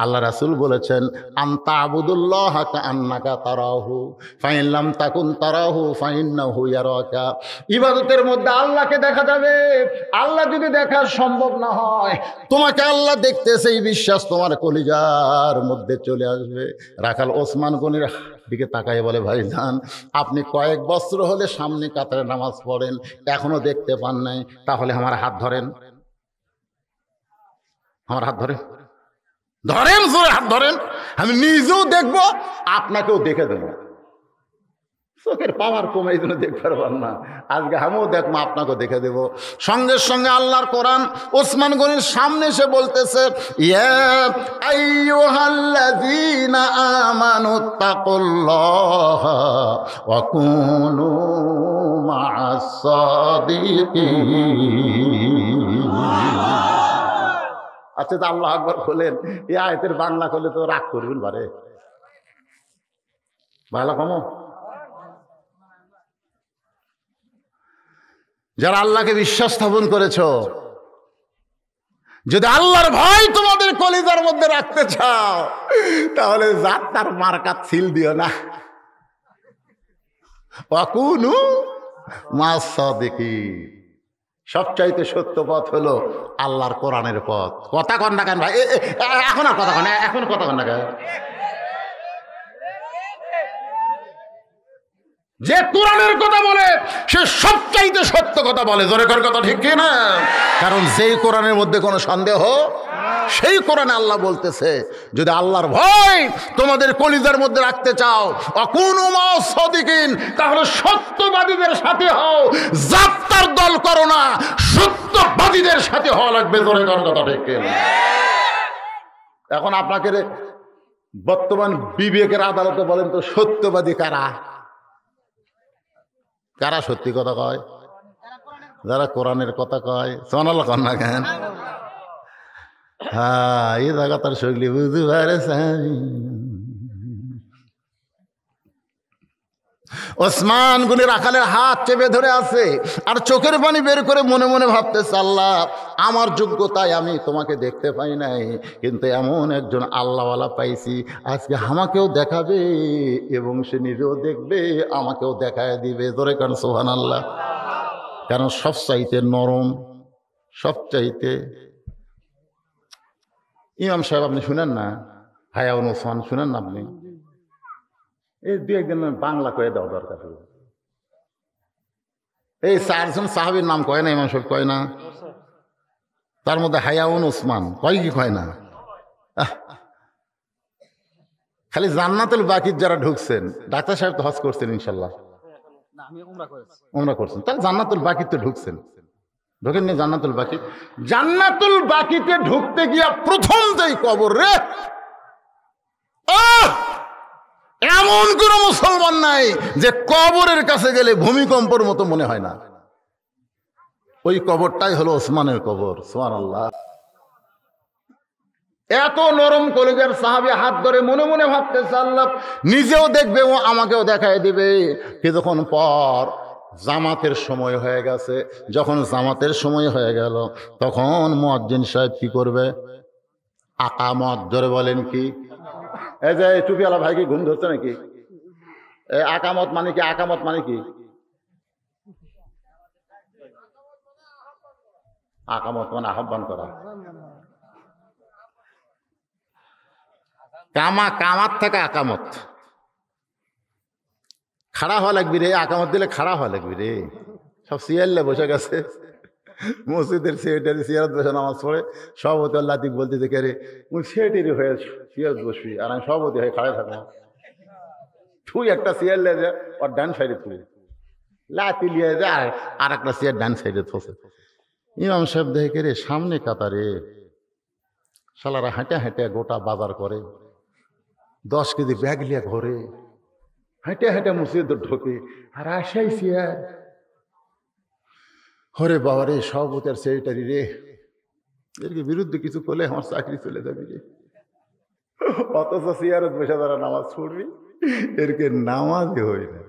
আল্লাহ রাসূল বলেছেন, আনতা আবুদুল্লাহ কাআন্নাকা তারাহু ফাইন লাম তাকুন তারাহু ফাইন্নাহু ইয়ারাকা। ইবাদতের মধ্যে আল্লাহকে দেখা যাবে, আল্লাহ যদি দেখা সম্ভব না হয়, তোমাকে আল্লাহ দেখতেছে এই বিশ্বাস তোমার কলিজার মধ্যে চলে আসবে। রাখাল ওসমান গনির দিকে তাকায় বলে, ভাইজান আপনি কয়েক বছর হলে সামনে কাতারে নামাজ পড়েন, এখনো দেখতে পান নাই, তাহলে আমার হাত ধরেন, আমার হাত ধরেন, ধরেন জোরে হাত ধরেন, আমি নিজেও দেখবো আপনাকেও দেখে দেবো। চোখের পাওয়ার কমে এই জন্য দেখতে পারবেন না, আজকে আমিও দেখবো আপনাকেও দেখে দেব। সঙ্গে সঙ্গে আল্লাহর কোরআন ওসমান গনির সামনে এসে বলতেছে, ইয়া আইয়ুহাল্লাযীনা আমানুত্তাকুল্লাহা ওয়া কুনু মা'আস সাদিকিন। আচ্ছা, তো আল্লাহু আকবার বলেন, এই আয়াতের বাংলা করলে তো রাগ করবেন বারে, ভালো কমো। যারা আল্লাহকে বিশ্বাস স্থাপন করেছ, যদি আল্লাহর ভয় তোমাদের কলিজার মধ্যে রাখতে চাও, তাহলে যাত্রার মার্কাত ছিল দিও না। ওয়াকুনু মা'আস সাদিকিন। সবচাইতে সত্য পথ হলো আল্লাহর কোরআনের পথ। কথা কন না কেন ভাই? এখন আর কথা কন, এখন কথা কন না কেন? যে কোরআনের কথা বলে সে সবচাইতে সত্য কথা বলে। জোরে কর কথা, ঠিক কি না? কারণ যেই কোরআনের মধ্যে কোনো সন্দেহ, সেই কোরআনে আল্লাহ বলতেছে, যদি আল্লাহর ভয় তোমাদের কলিজার মধ্যে রাখতে চাও, অকুনু মা'আস সাদিকিন, তাহলে সত্যবাদীদের সাথে হও, জাত্তার দল করো না, সত্যবাদীদের সাথে হওয়া লাগবে। জোরে কর কথা, ঠিক কি না? এখন আপনাকে বর্তমান বিবেকের আদালতে বলেন তো, সত্যবাদী কারা? কারা সত্যি কথা কয়? যারা কোরআনের কথা কয়। সোনাল কন না কেন? হ্যাঁ, এই জায়গা তার শৈলী বুঝতে পারে। ওসমান গনি রাখালের হাত চেপে ধরে আছে আর চোখের পানি বের করে মনে মনে ভাবতেছে, আল্লাহ আমার যোগ্যতায় আমি তোমাকে দেখতে পাই নাই, কিন্তু এমন একজন আল্লাহওয়ালা পাইছি, আজকে আমাকেও দেখাবে এবং সে নিজেও দেখবে, আমাকেও দেখায় দিবে। ধরে কারণ সুবহানাল্লাহ। কারণ সবচাইতে নরম, সবচাইতে ইমাম সাহেব আপনি শুনেন না, হায়াউন ওসমান শুনেন না আপনি? এই দু একদিন বাংলা কয়ে দেওয়া দরকার। এই চারজন সাহাবীর নাম কয় না ইমাম সাহেব? কয় না? তার মধ্যে হায়াউন ওসমান কয় কি কয় না? খালি জান্নাতুল বাকির যারা ঢুকছেন, ডাক্তার সাহেব তো হজ করছেন ইনশাল্লাহ, উমরা করছেন, তাহলে জান্নাতুল বাকির তো ঢুকছেন। ঢোকেননি জান্নাতুল বাকি? জান্নাতুল বাকিতে ঢুকতে গিয়া প্রথম যেই কবর রে, এমন কোন মুসলমান নাই যে কবরের কাছে গেলে ভূমিকম্পের মতো মনে হয় না। ওই কবরটাই হলো ওসমানের কবর। সুবহানাল্লাহ। এত নরম কলিজার সাহাবী হাত ধরে মনে মনে ভাবতেছে, আল্লাহ নিজেও দেখবে ও আমাকেও দেখায় দিবে। কিছুক্ষণ পর জামাতের সময় হয়ে গেছে। যখন জামাতের সময় হয়ে গেল, তখন মুয়াজ্জিন সাহেব কি করবে? আকামত। ধরে বলেন কি? এই যে টুপিওয়ালা ভাই কি ঘুম ধরছে নাকি? আকামত মানে কি? আকামত মানে কি? আকামত মানে আহ্বান করা। কামাত থেকে আকামত। খাড়া হওয়া লাগবি রে, আকামত দিলে খাড়া হওয়া লাগবি রে। সব সিয়ারলে বসে গেছে মসজিদের সেক্রেটারি, সিয়ারত বসে নামাজ পড়ে। সভাপতি লাতিক বলতে দেখে রে মুই সেক্রেটারি হয়ে সিয়ারত বসবি, আর আমি সভাপতি হয়ে খাড়া থাকবো। তুই একটা সিয়ার লে যে ওর ডান সাইডে তুই লাতি লিয়ে যায়, আর একটা সিয়ার ডান সাইডে থসে। ইমাম সাহেব দেখে রে সামনে কাতারে শালারা হাঁটে হাঁটে গোটা বাজার করে, 10 কেজি ব্যাগ লিয়ে ঘরে হেঁটে হেঁটে মসজিদ ঢোকে, আর আসাই সিয়ার। হরে বাবা রে, সভাপতি আর সেক্রেটারি রে, এর বিরুদ্ধে কিছু করলে আমার চাকরি চলে যাবি রে। অথচ সিয়ারত বসে তারা নামাজ পড়বি, এরকে নামাজই হই না।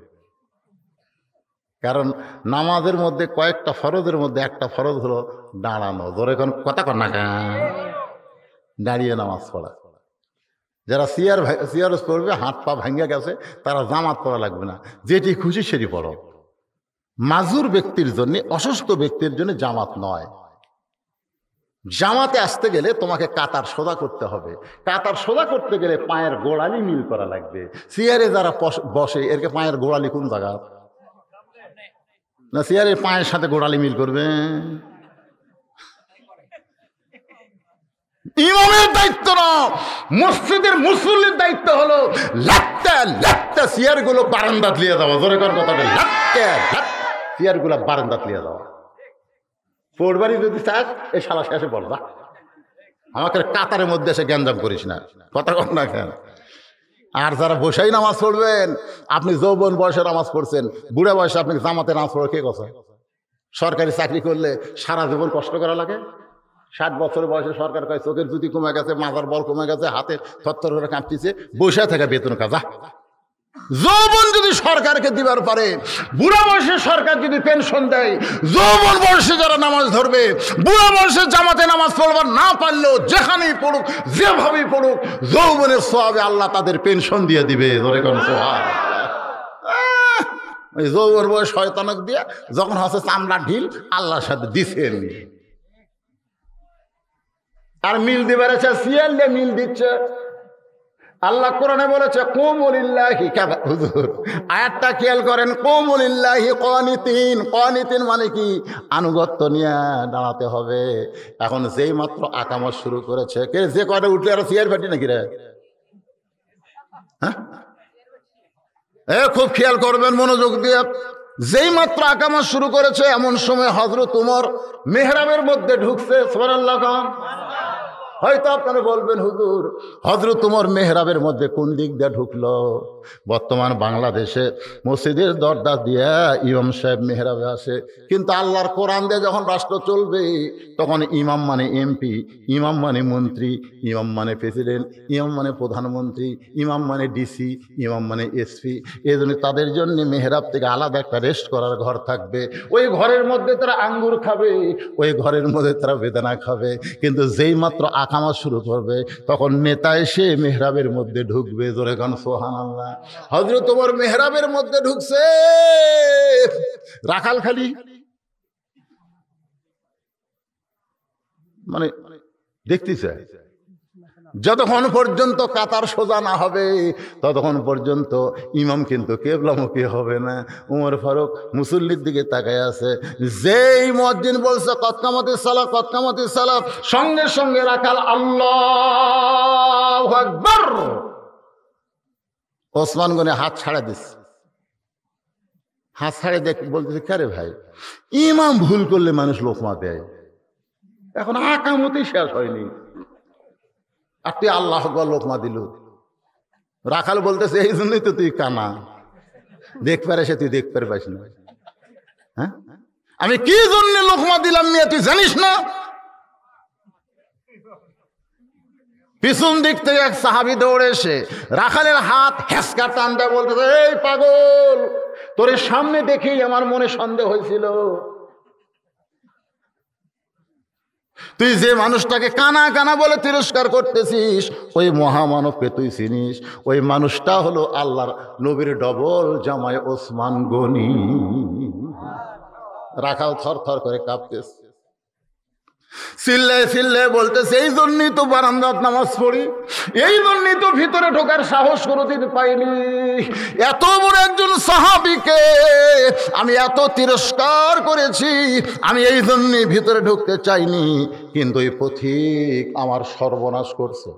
কারণ নামাজের মধ্যে কয়েকটা ফরজের মধ্যে একটা ফরজ হলো দাঁড়ানো। ধরে এখন কথা কর না, দাঁড়িয়ে নামাজ পড়া। যারা সিয়ারস পড়বে, হাত পা ভাঙ্গা গেছে, তারা জামাত পড়া লাগবে না, যেটি খুশি সেটি পড়ো। মাজুর ব্যক্তির জন্য, অসুস্থ ব্যক্তির জন্য জামাত নয়। জামাতে আসতে গেলে তোমাকে কাতার সোজা করতে হবে। কাতার সোজা করতে গেলে পায়ের গোড়ালি মিল করা লাগবে। সিয়ারে যারা বসে, এরকে পায়ের গোড়ালি কোন জায়গা না, সিয়ারের পায়ের সাথে গোড়ালি মিল করবে। ইমামের দায়িত্ব না, মসজিদের মুসল্লির দায়িত্ব হলো লাত্তা লাত্তা সিয়ার গুলো বারান্দাত লিয়ে যাওয়া। জোরে কর কথাটা, লাত্তা লাত্তা সিয়ার গুলো বারান্দাত লিয়ে যাওয়া। পড়বারই যদি চাস এই শালা শেষে পড়বা, আমাকে কাতারের মধ্যে এসে গ্যাঞ্জাম করিস না, কথা কর না কেন। আর যারা বসেই নামাজ পড়বেন, আপনি যৌবন বয়সে নামাজ পড়ছেন, বুড়া বয়সে আপনি জামাতে নামাজ পড়ে কে কথা? সরকারি চাকরি করলে সারা জীবন কষ্ট করা লাগে। 60 বছর বয়সে সরকার কয় চোখের জুতি কমে গেছে, মাথার বল কমে গেছে, হাতে থরথর করে কাঁপতেছে, বসে থেকে বেতন কাজা। যৌবন যদি সরকারকে দিবার পারে, বুড়া বয়সে সরকার যদি পেনশন দেয়, যৌবন বয়সে যারা নামাজ ধরবে, বুড়া বয়সে জামাতে নামাজ পড়বার না পারলেও যেখানেই পড়ুক, যেভাবেই পড়ুক, যৌবনের সওয়াবে আল্লাহ তাদের পেনশন দিয়ে দিবে। ধরে কোন ওই যৌবন বয়স শয়তানক দিয়ে যখন হচ্ছে চামড়া ঢিল, আল্লাহর সাথে দিছে আর মিল দিবার আছে, সিয়ালে মিল দিচ্ছে। আল্লাহ কোরআনে বলেছে কুমুলিল্লাহি, হুজুর আয়াতটা খেয়াল করেন, কুমুলিল্লাহি কানিতিন। কানিতিন মানে কি? আনুগত্য নিয়ে দাঁড়াতে হবে। এখন যেই মাত্র আকামত শুরু করেছে, কে যে কয়টা উঠলে আর সিয়ার ফাটি নাকি রে? হ্যাঁ, খুব খেয়াল করবেন মনোযোগ দিয়ে। যেই মাত্র আকামত শুরু করেছে, এমন সময় হযরত উমর মেহরাবের মধ্যে ঢুকছে। সুবহানাল্লাহ। হয়তো আপনারা বলবেন, হুজুর হযরত উমর মেহরাবের মধ্যে কোন দিক দিয়ে ঢুকলো? বর্তমান বাংলাদেশে মসজিদের দরজা দিয়ে ইমাম সাহেব মেহরাবে আসে, কিন্তু আল্লাহর কোরআন দিয়ে যখন রাষ্ট্র চলবে, তখন ইমাম মানে এমপি, ইমাম মানে মন্ত্রী, ইমাম মানে প্রেসিডেন্ট, ইমাম মানে প্রধানমন্ত্রী, ইমাম মানে ডিসি, ইমাম মানে এসপি। এই জন্য তাদের জন্য মেহরাব থেকে আলাদা একটা রেস্ট করার ঘর থাকবে। ওই ঘরের মধ্যে তারা আঙ্গুর খাবে, ওই ঘরের মধ্যে তারা বেদানা খাবে। কিন্তু যেই মাত্র আকামত শুরু করবে, তখন নেতা এসে মেহরাবের মধ্যে ঢুকবে। জোরে গান সুবহানাল্লাহ। হযরত ওমর মেহরাবের মধ্যে ঢুকছে, রাখাল খালি মানে দেখতেছে। যতক্ষণ পর্যন্ত কাতার সোজা না হবে, ততক্ষণ পর্যন্ত ইমাম কিন্তু কিবলামুখী হবে না। উমর ফারুক মুসল্লির দিকে তাকায় আছে। যেই মুয়াজ্জিন বলছে কদ কামাতিস সালাহ, কদ কামাতিস সালাহ, সঙ্গে সঙ্গে রাখাল আল্লাহু আকবার, ওসমান গনে হাত ছাড়া দিচ্ছে। হাত ছাড়ে দেখ বলতেছে, কারে ভাই, ইমাম ভুল করলে মানুষ লোকমা দেয়, এখন আকামতই শেষ হয়নি, আর তুই আল্লাহ আকবার লোকমা দিল। রাখাল বলতেছে, এই জন্যই তো তুই কানা, দেখ পারে সে তুই দেখ পারে পাইস না। হ্যাঁ, আমি কি জন্য লোকমা দিলাম মিয়া তুই জানিস না? পিছন দিক থেকে এক সাহাবী দৌড়ে এসে রাখালের হাত হেসকা টান দেয়, বলতেছে, এই পাগল, তোর সামনে দেখেই আমার মনে সন্দেহ হয়েছিল, তুই যে মানুষটাকে কানা কানা বলে তিরস্কার করতেছিস, ওই মহামানবকে তুই চিনিস? ওই মানুষটা হলো আল্লাহর নবীর ডবল জামাই ওসমান গনি। রাখাল থর থর করে কাঁপতেছে, চিল্লায় চিল্লায় বলতেছে, এই জন্যই তো বারান্দাত নামাজ পড়ি, এই জন্যই তো ভিতরে ঢোকার সাহস কোনোদিন পাইনি। এত বড় একজন সাহাবীকে আমি এত তিরস্কার করেছি, আমি এই জন্যই ভিতরে ঢুকতে চাইনি, কিন্তু এই পথিক আমার সর্বনাশ করছে।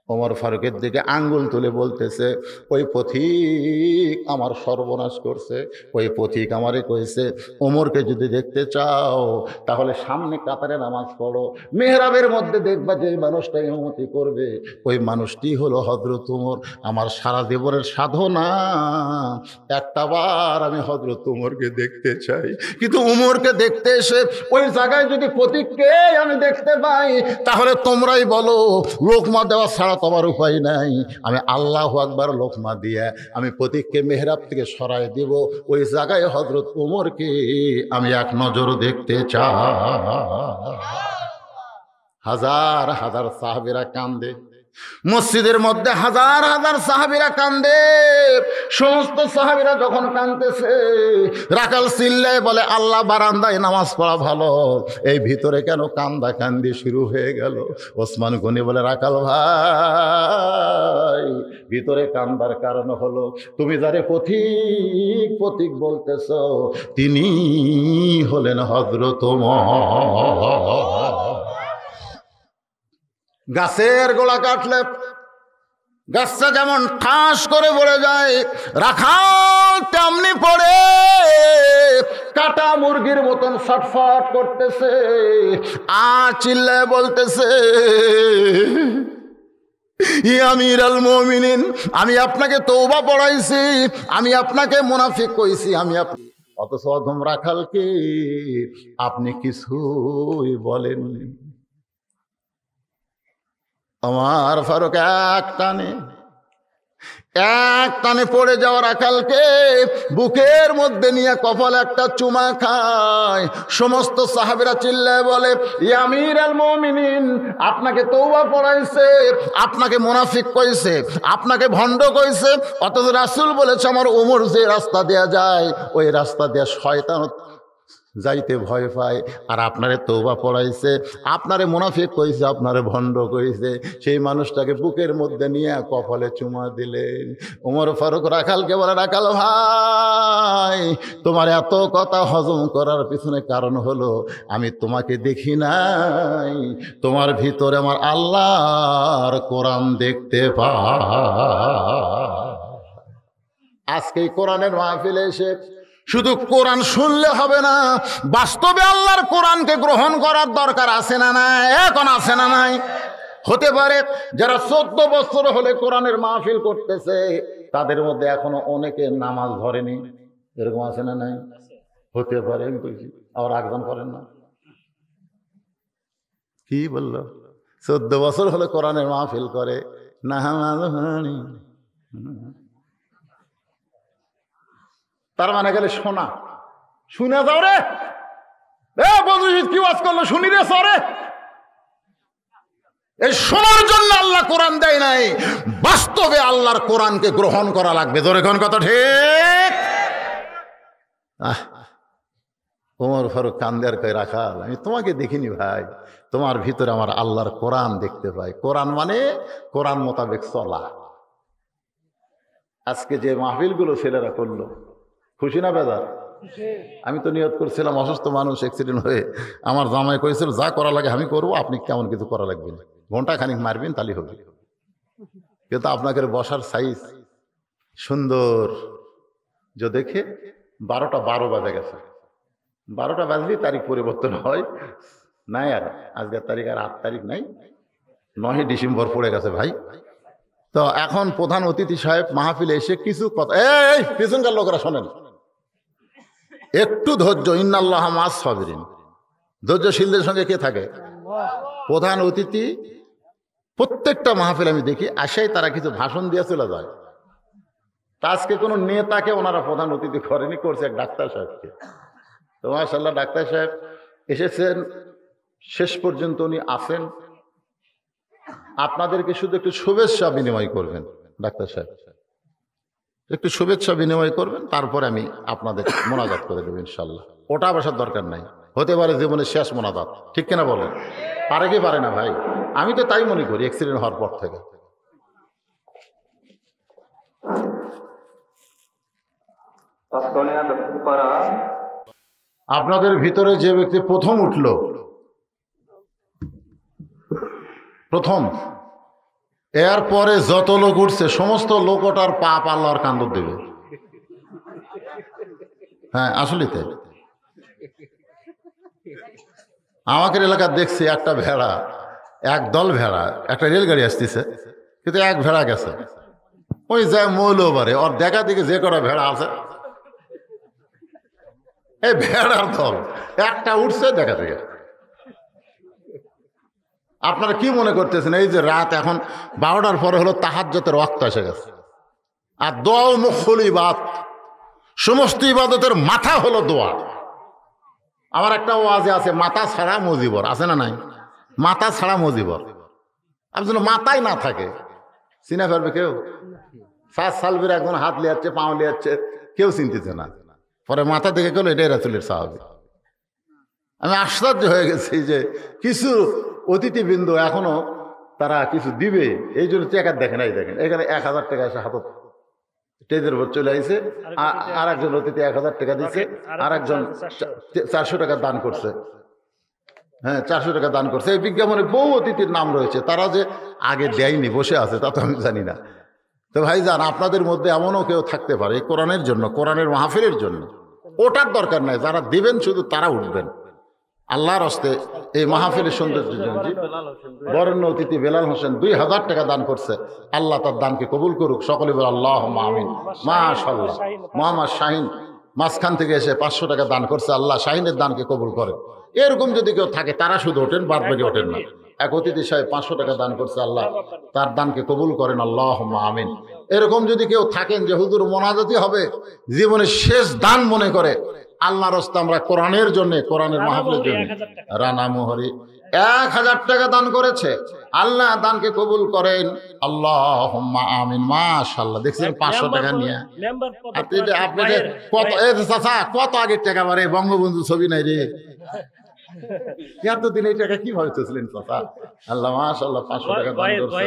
ওমর ফারুকের দিকে আঙ্গুল তুলে বলতেছে, ওই পথিক আমার সর্বনাশ করছে, ওই পথিক আমারে কইছে, ওমরকে যদি দেখতে চাও তাহলে সামনে কাতারে নামাজ পড়ো, মেহরাবের মধ্যে দেখবা যে মানুষটা ইমামতি করবে, ওই মানুষটি হলো হযরত ওমর। আমার সারা জীবনের সাধনা একটাবার আমি হযরত ওমরকে দেখতে চাই, কিন্তু ওমরকে দেখতে এসে ওই জায়গায় যদি পথিককে আমি দেখতে পাই, তাহলে তোমরাই বলো লোকমা দেওয়া ছাড়া তোমার উপায় নাই। আমি আল্লাহু আকবার লোকমা দিয়ে আমি পথিককে মেহরাব থেকে সরাই দিব, ওই জায়গায় হযরত ওমরকে আমি এক নজর দেখতে চাই। হাজার হাজার সাহাবীরা কান্দে, মসজিদের মধ্যে হাজার হাজার সাহাবীরা কান্দে। সমস্ত সাহাবীরা যখন কাঁদতেছে, রাখাল চিল্লায় বলে, আল্লাহ বারান্দায় নামাজ পড়া ভালো, এই ভিতরে কেন কান্দা কান্দি শুরু হয়ে গেল? ওসমান গনি বলে, রাখাল ভাই, ভিতরে কান্দার কারণ হলো তুমি যারে পথিক পথিক বলতেছ, তিনি হলেন হযরত মুহাম্মদ। গাছের গোড়া কাটলে গাছটা যেমন ঠাস করে পড়ে যায়, রাখাল তেমনি পড়ে কাটা মুরগির মতন ছটফট করতেছে, আর চিল্লায় বলতেছে, আমির আল মুমিনিন, আমি আপনাকে তওবা পড়াইছি, আমি আপনাকে মুনাফিক কইছি, আমি অথচ অধম রাখালকে আপনি কিছুই বলেননি। আমার ফারুক এক টানে পড়ে যাওয়া রাখালকে বুকের মধ্যে নিয়ে কপালে একটা চুমা খায়। সমস্ত সাহাবীরা চিল্লায় বলে, ইয়া আমির আল মুমিনিন, আপনাকে তওবা পড়াইছে, আপনাকে মুনাফিক কইছে, আপনাকে ভণ্ড কইছে, অথচ রাসূল বলেছে আমার ওমর যে রাস্তা দেয়া যায় ওই রাস্তা দিয়ে শয়তান যাইতে ভয় পায়, আর আপনারে তওবা পড়াইছে, আপনারে মুনাফিক কইছে, আপনারে ভণ্ড কইছে। সেই মানুষটাকে বুকের মধ্যে নিয়ে কপালে চুমা দিলেন। ওমর ফারুক রাখালকে বলে, রাখাল ভাই, তোমার এত কথা হজম করার পিছনে কারণ হলো আমি তোমাকে দেখি নাই, তোমার ভিতরে আমার আল্লাহর কোরআন দেখতে পাই। আজকে কোরআনের মাহফিলে এসে শুধু কোরআন শুনলে হবে না, বাস্তবে আল্লাহর কোরআনকে গ্রহণ করার দরকার আছে না নাই? এখন আছে না নাই? হতে পারে যারা 14 বছর হলে কোরআনের মাহফিল করতেছে তাদের মধ্যে এখনো অনেকে নামাজ ধরেনি, এরকম আছে না নাই? হতে পারে, আমি বলছি। আবার একজন করেন না, কি বললো? 14 বছর হলে কোরআনের মাহফিল করে, নামাজ ধরেনি। তার মানে গেলে শোনা, শুনে যাও রে, কি ওয়াজ করলো, শুনি রে সরে। এই শোনার জন্য আল্লাহ কোরআন দেয় নাই, বাস্তবে আল্লাহর কোরআনকে গ্রহণ করা লাগবে। ধরে কোন কথা ঠিক? ওমর ফারুক কান্দের কই, রাখাল, আমি তোমাকে দেখিনি ভাই, তোমার ভিতরে আমার আল্লাহর কোরআন দেখতে পাই। কোরআন মানে কোরআন মোতাবেক চলা। আজকে যে মাহফিলগুলো ছেলেরা করলো, খুশি না বেজার? আমি তো নিয়ত করছিলাম, অসুস্থ মানুষ অ্যাক্সিডেন্ট হয়ে, আমার জামাই করেছিল যা করা লাগে আমি করবো, আপনি কেমন কিছু করা লাগবে না, ঘন্টা খানিক মারবেন তাহলে হবে। কিন্তু আপনাকে বসার সাইজ সুন্দর যে দেখে 12টা 12 বাজে গেছে। 12টা বাজলেই তারিখ পরিবর্তন হয় নাই, আর আজকের তারিখ আর 8 তারিখ নাই, 9 ডিসেম্বর পড়ে গেছে ভাই। তো এখন প্রধান অতিথি সাহেব মাহফিলে এসে কিছু কথা, এই পিছনকার লোকেরা শোনেন, একটু ধৈর্য, ইন্নাল্লাহ মাস সাবিরিন, ধৈর্যশীলদের সঙ্গে কে থাকে? প্রধান অতিথি। প্রত্যেকটা মাহফিল আমি দেখি আসাই তারা কিছু ভাষণ দিয়ে চলে যায়। তা আজকে কোনো নেতাকে ওনারা প্রধান অতিথি করেনি, করছে এক ডাক্তার সাহেবকে। তো মাশাআল্লাহ ডাক্তার সাহেব এসেছেন, শেষ পর্যন্ত উনি আছেন। আপনাদেরকে শুধু একটু শুভেচ্ছা বিনিময় করবেন, ডাক্তার সাহেব একটু শুভেচ্ছা বিনিময় করবেন, তারপরে আমি আপনাদের মোনাজাত করে দেবো ইনশাল্লাহ। ওটা বসার দরকার নাই, হতে পারে জীবনের শেষ মোনাজাত, ঠিক কিনা বলেন? পারে কি পারে না ভাই? আমি তো তাই মনে করি অ্যাক্সিডেন্ট হওয়ার পর থেকে। আপনাদের ভিতরে যে ব্যক্তি প্রথম উঠল, প্রথম, এরপরে যত লোক উঠছে সমস্ত লোক ওটার পাপ আল্লাহর কান্দর দেবে। হ্যাঁ আসলে তাই। আমাদের এলাকার দেখছি একটা ভেড়া, একদল ভেড়া, একটা রেলগাড়ি আসতেছে, কিন্তু এক ভেড়া গেছে, ওই যায় মৌলবারে, ওর দেখা দিকে যে কটা ভেড়া আছে এই ভেড়ার দল, একটা উঠছে দেখা থেকে। আপনারা কি মনে করতেছেন এই যে রাত এখন 12টার পরে হলো তাহাজ্জুদের ওয়াক্ত এসে গেছে, আর দোয়া মুখুল ইবাদত, সমস্ত ইবাদতের মাথা হলো দোয়া। আমার একটা ওয়াজে আছে, মাথা ছাড়া মজিবর, আছে না নাই? মাথা ছাড়া মজিবর। আপনি যেন মাথায় না থাকে, চিনা ফেলবে কেউ? 7 সাল বের একজন হাত লিয়াচ্ছে, পাও লিয়াচ্ছে, কেউ চিনতেছে না। পরে মাথা দেখে গেল এটাই রাসূলের সাহাবী। আমি আশ্চর্য হয়ে গেছি যে কিছু অতিথিবৃন্দ এখনো তারা কিছু দিবে, এই জন্য টাকা দেখেন। এই দেখেন এখানে 1000 টাকা এসে হাতত স্টেজের উপর চলে আসছে, আর একজন অতিথি 1000 টাকা দিচ্ছে, আর একজন 400 টাকা দান করছে। হ্যাঁ, 400 টাকা দান করছে। এই বিজ্ঞাপনে বহু অতিথির নাম রয়েছে, তারা যে আগে দেয়নি, বসে আছে, তা তো আমি জানি না। তো ভাইজান, আপনাদের মধ্যে এমনও কেউ থাকতে পারে কোরআনের জন্য, কোরআনের মাহফিলের জন্য, ওটার দরকার নাই, যারা দিবেন শুধু তারা উঠবেন আল্লাহর হস্তে এই মাহফিলের সৌন্দর্যের জন্য। বরেণ্য অতিথি বেলাল হোসেন 2000 টাকা দান করছে। আল্লাহ তার দানকে কবুল করুক, সকলে বলে আল্লাহুম্মা আমিন। মাশাআল্লাহ। মোহাম্মদ শাহিন মাঝখান থেকে এসে 500 টাকা দান করছে। আল্লাহ শাহিনের দানকে কবুল করে। এরকম যদি কেউ থাকে তারা শুধু ওঠেন, বাদ বাকি ওঠেন না। এক অতিথি সাহেব 500 টাকা দান করছে, আল্লাহ তার দানকে কবুল করেন, আল্লাহুম্মা আমিন। এরকম যদি কেউ থাকেন যে হুজুর মোনাজাতি হবে, জীবনের শেষ দান মনে করে, আল্লাহর রাস্তায় আমরা কোরআনের জন্য, কোরআনের মাহফিলের জন্য, রানা মোহরি 1000 টাকা দান করেছে। আল্লাহ দানকে কবুল করেন, আল্লাহুম্মা আমিন। মাশাআল্লাহ, দেখছেন 500 টাকা নিয়ে আপনি যে কত, এই চাচা কত আগের টাকা বারে, বঙ্গবন্ধু ছবি নাই রে, এতদিন এই টাকা কিভাবে চলছিলেন চাচা? আল্লাহ মাশাআল্লাহ 500 টাকা দান করেছে।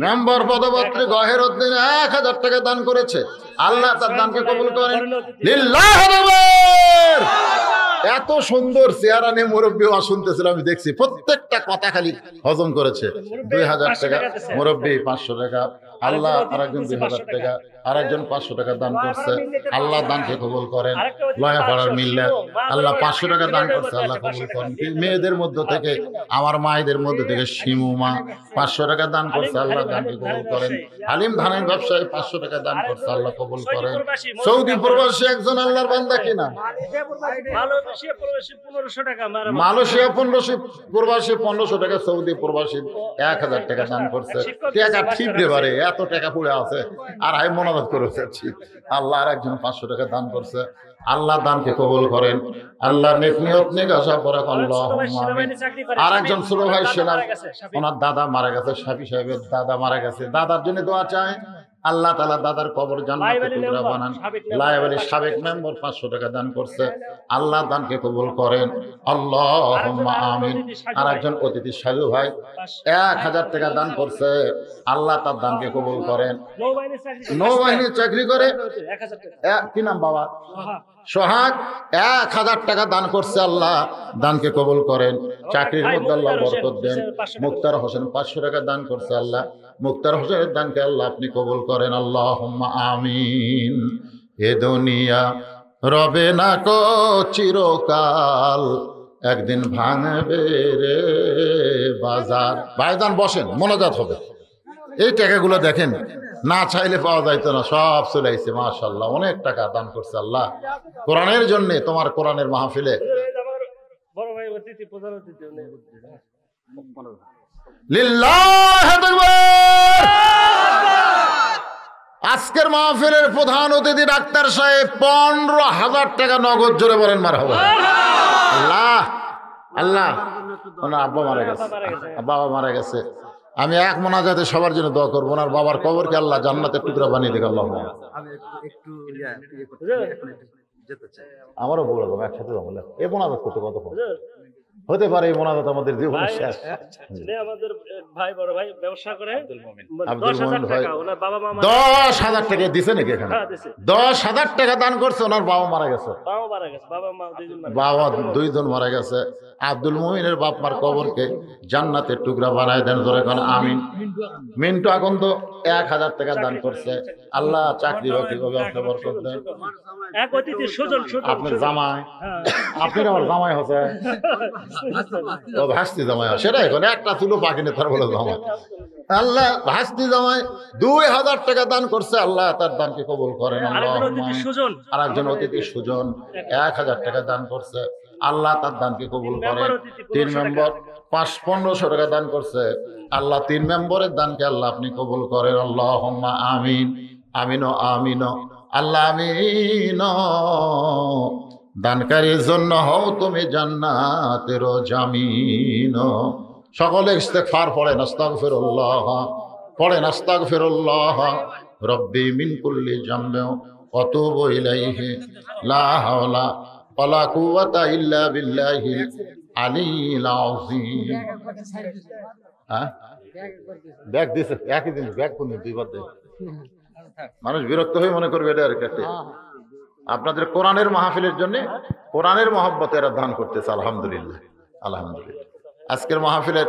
মেম্বার পদপ্রার্থী গহের উদ্দিন 1000 টাকা দান করেছে। আল্লাহ তার দানকে কবুল করেন, লিল্লাহি আকবার। এত সুন্দর চেহারা নিয়ে মুরব্বী শুনতেছিল, আমি দেখছি প্রত্যেকটা কথা খালি হজম করেছে। 2000 টাকা মুরব্বী, 500 টাকা আল্লাহ, আরেকজন 2000 টাকা, আরেকজন 500 টাকা দান করছে। আল্লাহ দানকে কবুল করেন। লয়াপাড়ার মিল্লাত আল্লাহ 500 টাকা দান করছে, আল্লাহ কবুল করেন। মেয়েদের মধ্য থেকে, আমার মায়েদের মধ্য থেকে শিমু মা 500 টাকা দান করছে, আল্লাহ দানকে কবুল করেন। হালিম ধানের ব্যবসায়ী 500 টাকা দান করছে, আল্লাহ কবুল করেন। সৌদি প্রবাসী একজন আল্লাহর বান্দা কিনা, মালয়েশিয়া প্রবাসী 1500 টাকা, সৌদি প্রবাসী 1000 টাকা দান করছে। টাকা ঠিক দেবারে এত টাকা পড়ে আছে, আর আমি মোনাজাত করেছি। আল্লাহ আর একজন 500 টাকা দান করছে, আল্লাহ দানকে কবুল করেন। আল্লাহ নেক নিয়ত নেক আশা করে, আল্লাহুম্মা আমিন। আর একজন ছোট ভাই সেনার, ওনার দাদা মারা গেছে, শাফি সাহেবের দাদা মারা গেছে, দাদার জন্য দোয়া চায়, আল্লাহ তাআলা দাদার কবর জান্নাতের টুকরা বানান। লায়াবালির সাবেক মেম্বার 500 টাকা দান করছে, আল্লাহ দানকে কবুল করেন, আল্লাহুম্মা আমিন। আর একজন অতিথি সাধু ভাই 1000 টাকা দান করছে, আল্লাহ তার দানকে কবুল করেন। নৌবাহিনীর চাকরি করে, কি নাম বাবা? সোহাগ 1000 টাকা দান করছে, আল্লাহ দানকে কবুল করেন, চাকরির মধ্যে আল্লাহ বরকত দেন। মুক্তার হোসেন 500 টাকা দান করছে, আল্লাহ মুক্তার হোসেনের দানকে আল্লাহ আপনি কবুল করেন, আল্লাহুম্মা আমিন। এ দুনিয়া রবে না কো চিরকাল, একদিন ভাঙবে রে বাজার। ভাইজান বসেন, মোনাজাত হবে। এই টাকাগুলো দেখেন, না চাইলে পাওয়া যাইতো না, সব চলে আসছে। মাশাআল্লাহ, অনেক টাকা দান করছে আল্লাহ কোরআনের জন্য, তোমার কোরআনের মাহফিলে। লিল্লাহি আকবার। আজকের মাহফিলের প্রধান অতিথি ডাক্তার সাহেব 15,000 টাকা নগদ, জোরে বলেন মারহাবা। আল্লাহ আল্লাহ, ওনার আব্বা মারা গেছে, বাবা মারা গেছে। আমি এক মোনাজাতে সবার জন্য দোয়া করবো, ওনার বাবার কবরকে আল্লাহ জান্নাতের টুকরা বানিয়ে দেখ। আল্লাহ, আমারও বলে দেবো একসাথে বলে, এ মোনাজাত করতে কত হতে পারে? এই মোনাজাত আমাদের জীবনের শেষ। আমাদের ভাই, বড় ভাই ব্যবসা করে, 10,000 টাকা দিছে নাকি এখানে? 10,000 টাকা দান করছে, ওনার বাবা মারা গেছে, বাবা 2 জন মারা গেছে। আব্দুল মুমিনের বাপ মার কবরকে জান্নাতের টুকরা বানায় দেন, ধরে এখন আমিন। মিন্টু এখন তো 1000 টাকা দান করছে, আল্লাহ চাকরি বাকরি ব্যবসা বরকত দেন। আপনার জামাই, আপনার আমার জামাই হচ্ছে, ও ভাস্তি জামাই, সেটা এখন একটা চুলো পাকিনে তার বলে জামাই। আল্লাহ ভাস্তি জামাই 2000 টাকা দান করছে, আল্লাহ তার দানকে কবুল করেন। আর একজন অতিথি সুজন 1000 টাকা দান করছে, আল্লাহ তার দানকে কবুল করেন। 3 মেম্বার 1500 টাকা দান করছে, আল্লাহ 3 মেম্বরের দানকে আল্লাহ আপনি কবুল করেন, আল্লাহুম্মা আমিন। আমিনো আমিনো, আল্লাহ আমিন। দানকারীর জন্য হও তুমি জান্নাতের জামিন। সকলে ইস্তেগফার পড়েন, আস্তাগফিরুল্লাহ পড়েন, আস্তাগফিরুল্লাহ রব্বি মিন কুল্লি জামবে ওয়া আতুবু ইলাইহি লা হাওলা ওয়ালা কুওয়াতা ইল্লা বিল্লাহিল আলিয়্যিল আযীম। হ্যাঁ, ব্যাগ দিছে, একই দিন ব্যাগ কোন দুইবার দেয়, মানুষ বিরক্ত হয়ে মনে করবে এটা আর কাছে। আপনাদের কোরআনের মাহফিলের জন্য কোরআনের মহব্বত এরা দান করতেছে। আলহামদুলিল্লাহ, আলহামদুলিল্লাহ। আজকের মাহফিলের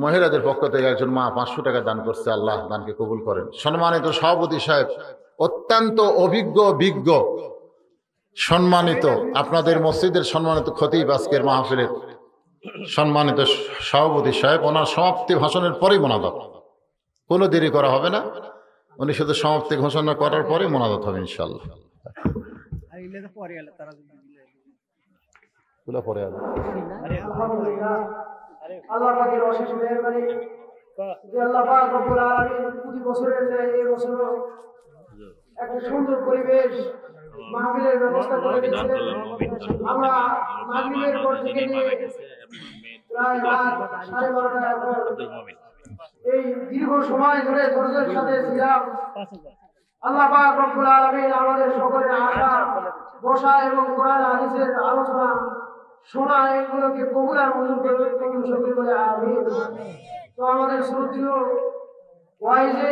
মহিলাদের পক্ষ থেকে একজন মা 500 টাকা দান করছে। আল্লাহ দানকে কবুল করেন। সম্মানিত সভাপতি সাহেব, অত্যন্ত অভিজ্ঞ বিজ্ঞ সম্মানিত আপনাদের মসজিদের সম্মানিত খতিব, আজকের মাহফিলের সম্মানিত সভাপতি সাহেব, ওনার সমাপ্তি ভাষণের পরেই মোনাজাত, কোনো দেরি করা হবে না। উনি শুধু সমাপ্তি ঘোষণা করার পরে মোনাজাত হবে ইনশাআল্লাহ। আল্লাহ পাকের অশেষ মেহেরবানি যে আল্লাহ পাক রব্বুল আলামিন প্রতি বছরের ন্যায় এই বছরও একটা সুন্দর পরিবেশ মাহফিলের ব্যবস্থা করে দিয়েছিলেন। আমরা মাগরিবের পর থেকে নিয়ে প্রায় রাত 12:30টার পর এই দীর্ঘ সময় ধরে ধৈর্যের সাথে ছিলাম। আল্লাহ পাক রব্বুল আলামিন আমাদের সকলের আশা বসা এবং কোরআন হাদিসের আলোচনা শোনা এগুলোকে কবুল আর মঞ্জুর করে সকলে বলে আমিন। তো আমাদের শ্রদ্ধেয় ওয়াইজে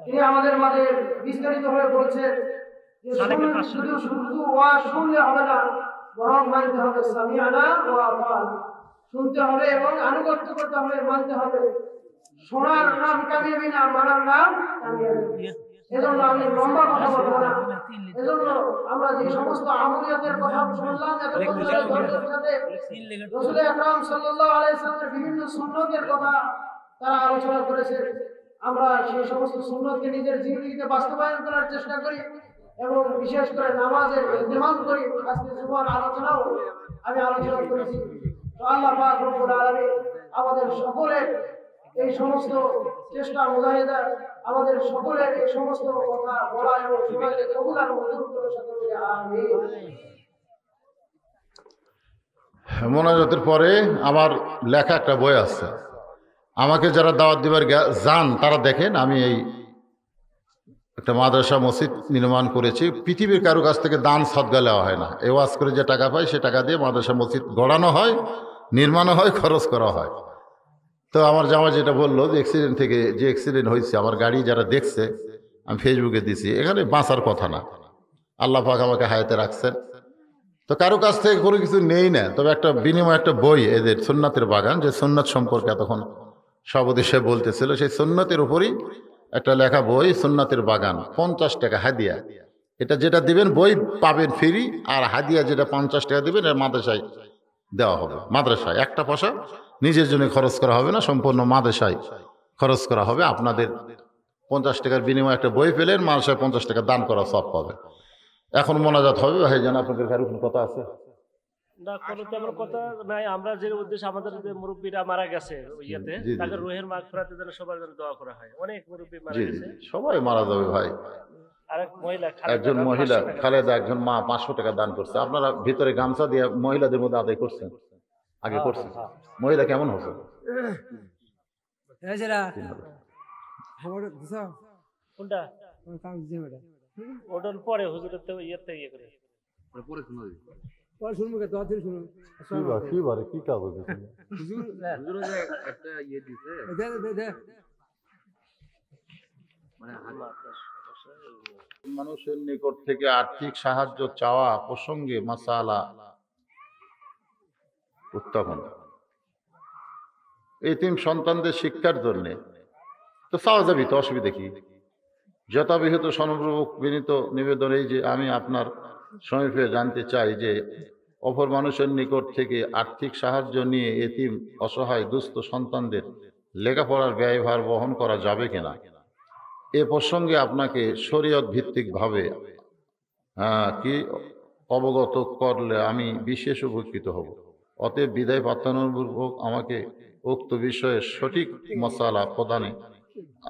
তিনি আমাদের মাঝে বিস্তারিত হয়ে বলছেন যে শুধু ওয়াজ শুনলে হবে না, বরং মানতে হবে সামিআনা ওয়া আতা'না, শুনতে হবে এবং আনুগত্য করতে হবে, মানতে হবে। শোনার নাম কামিয়াবি না, মানার নাম কামিয়াবি। এজন্য আমি লম্বা কথা বলবো না। এজন্য আমরা যে সমস্ত আমলিয়াতের কথা শুনলাম এতক্ষণ ধরে ধৈর্যের সাথে রাসূল আকরাম সাল্লাল্লাহু আলাইহি সাল্লামের বিভিন্ন সুন্নতের কথা তারা আলোচনা করেছে। আমরা সেই সমস্ত সুন্নতকে নিজের জীবনীতে বাস্তবায়ন করার চেষ্টা করি এবং বিশেষ করে নামাজের ইহতিমাম করি। আজকে জুমার আলোচনাও আমি আলোচনা করেছি। তো আল্লাহ পাক রব্বুল আলামিন আমাদের সকলের এই সমস্ত চেষ্টা মুজাহিদা, আমাদের সকলের এই সমস্ত কথা বলা এবং শোনাকে কবুল আর মঞ্জুর করে সকলে আমিন। মোনাজাতের পরে আমার লেখা একটা বই আছে, আমাকে যারা দাওয়াত দিবার যান তারা দেখেন আমি এই একটা মাদ্রাসা মসজিদ নির্মাণ করেছি। পৃথিবীর কারো কাছ থেকে দান সদকা নেওয়া হয় না। এ ওয়াজ করে যে টাকা পাই সে টাকা দিয়ে মাদ্রাসা মসজিদ গড়ানো হয়, নির্মাণও হয়, খরচ করা হয়। তো আমার জামা যেটা বললো যে অ্যাক্সিডেন্ট থেকে যে অ্যাক্সিডেন্ট হয়েছে, আমার গাড়ি যারা দেখছে আমি ফেসবুকে দিছি, এখানে বাঁচার কথা না। আল্লাহ পাক আমাকে হায়াতে রাখছেন। তো কারো কাছ থেকে কোনো কিছু নেই না, তবে একটা বিনিময় একটা বই এদের সুন্নাতের বাগান, যে সুন্নাত সম্পর্কে এতক্ষণ সভাপতি সাহেব বলতেছিল, সেই সুন্নাতের উপরই একটা লেখা বই, সুন্নাতের বাগান, 50 টাকা হাদিয়া। এটা যেটা দিবেন বই পাবেন ফ্রি, আর হাদিয়া যেটা 50 টাকা দিবেন এর মাদ্রাসায় দেওয়া হবে। মাদ্রাসায় একটা পয়সা নিজের জন্য খরচ করা হবে না, সম্পূর্ণ মাদ্রাসায় খরচ করা হবে। আপনাদের 50 টাকার বিনিময়ে একটা বই পেলেন, মাদ্রাসায় 50 টাকা দান করা সব পাবে। এখন মোনাজাত হবে। ভাই জান, আপনাদের কারো কোনো কথা আছে? না, কোনো তেমন কথা নাই। আমরা যে উদ্দেশ্যে আমাদের যে মুরব্বীরা মারা গেছে ইয়েতে, তাদের রুহের মাগফিরাতের জন্য সবার জন্য দোয়া করা হয়। অনেক মুরব্বী মারা গেছে, সবাই মারা যাবে ভাই। আরেক মহিলা, একজন মহিলা খালেদা, একজন মা 500 টাকা দান করছে। আপনারা ভিতরে গামছা দিয়ে মহিলাদের মধ্যে আদায় করছেন, আগে করছেন। মহিলা কেমন হচ্ছে? কোনটা ওটার পরে হুজুরের থেকে ইয়েতে ইয়ে করে পরে শোনা যাবে। পরে শুনবো কে? দোয়া শুনুন। কি বারে কি কাজ হচ্ছে? হুজুর যে একটা ইয়ে দিছে, মানে মানুষের নিকট থেকে আর্থিক সাহায্য চাওয়া প্রসঙ্গে মাসালা উত্থাপন, এতিম সন্তানদের শিক্ষার জন্যে তো চাওয়া যাবে, তো অসুবিধা কি? যথাবিহিত সনপূর্বক বিনীত নিবেদন এই যে আমি আপনার সমীপে জানতে চাই যে অপর মানুষের নিকট থেকে আর্থিক সাহায্য নিয়ে এতিম অসহায় দুস্থ সন্তানদের লেখাপড়ার ব্যয়ভার বহন করা যাবে কিনা, এ প্রসঙ্গে আপনাকে শরীয়ত ভিত্তিকভাবে কি অবগত করলে আমি বিশেষ উপকৃত হব। অতএব বিদায় প্রার্থনাপূর্বক আমাকে উক্ত বিষয়ে সঠিক মশালা প্রদানে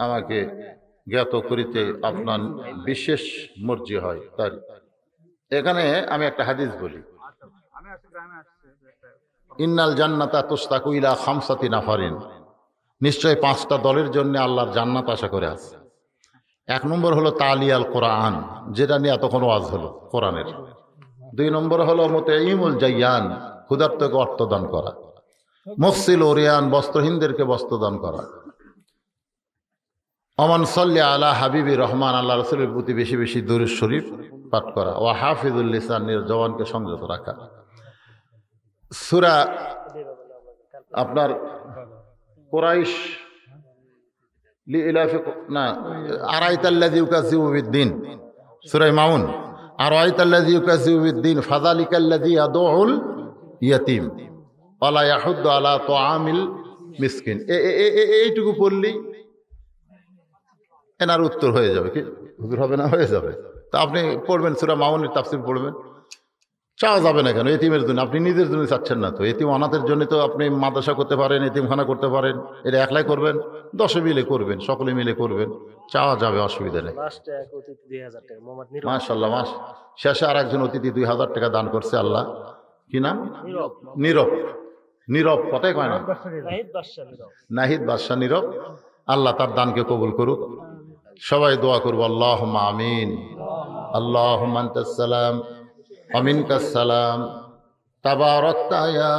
আমাকে জ্ঞাত করিতে আপনার বিশেষ মর্জি হয়। তাই এখানে আমি একটা হাদিস বলি। আমি একটা গ্রামে আসছে, ইন্নাল জান্নাতা তুস্তাকু ইলা খামসাতি নাফারিন, নিশ্চয় 5টা দলের জন্য আল্লাহর জান্নাত আশা করে আছে। 1 নম্বর হলো তালিয়াল কোরআন, যেটা নিয়ে এতক্ষণ ওয়াজ হলো কোরআনের। 2 নম্বর হলো মুতাইমুল জাইয়ান, ক্ষুধার্তকে অর্থ দান করা। মুফসিল ওরিয়ান, বস্ত্রহীনদেরকে বস্ত্র দান করা। অমান সাল্লি আলা হাবিবি রহমান, আল্লাহ রাসূলের প্রতি বেশি বেশি দুরূদ শরীফ পাঠ করা। ওয়া হাফিজুল লিসান, জবানকে সংযত রাখা। সূরা আপনার কুরাইশ লিইলাফি না আরাইতাল্লাযী ইউকাযযিবু বিদ্দিন, সূরা মাউন। আরাইতাল্লাযী ইউকাযযিবু বিদ্দিন ফাযালিকাল্লাযী ইয়াদউল ইয়াতীম ওয়ালা ইয়াহুদ্দু আলা তুআমিল মিসকিন। এইটুকু পড়লেই এনার উত্তর হয়ে যাবে। কি হুজুর হবে না? হয়ে যাবে। তা আপনি পড়বেন, সূরা মাউনের তাফসীর পড়বেন। চাওয়া যাবে না কেন? এতিমের জন্য, আপনি নিজের জন্য চাচ্ছেন না তো। এতিম অনাথের জন্য তো আপনি মাদ্রাসা করতে পারেন, এতিমখানা করতে পারেন। এটা একলাই করবেন, 10 মিলে করবেন, সকলে মিলে করবেন, চাওয়া যাবে, অসুবিধা নেই। মাশাআল্লাহ। শেষে আর একজন অতিথি 2000 টাকা দান করছে। আল্লাহ কি নাম? নীরব। নীরব কথাই কয় না, নাহিদ বাদশাহ নীরব। আল্লাহ তার দানকে কবুল করুক। সবাই দোয়া করব, আল্লাহুম্মা আমিন। আল্লাহুম্মা আনতাস সালাম ওয়া মিনকাস সালাম, তাবারাকতা ইয়া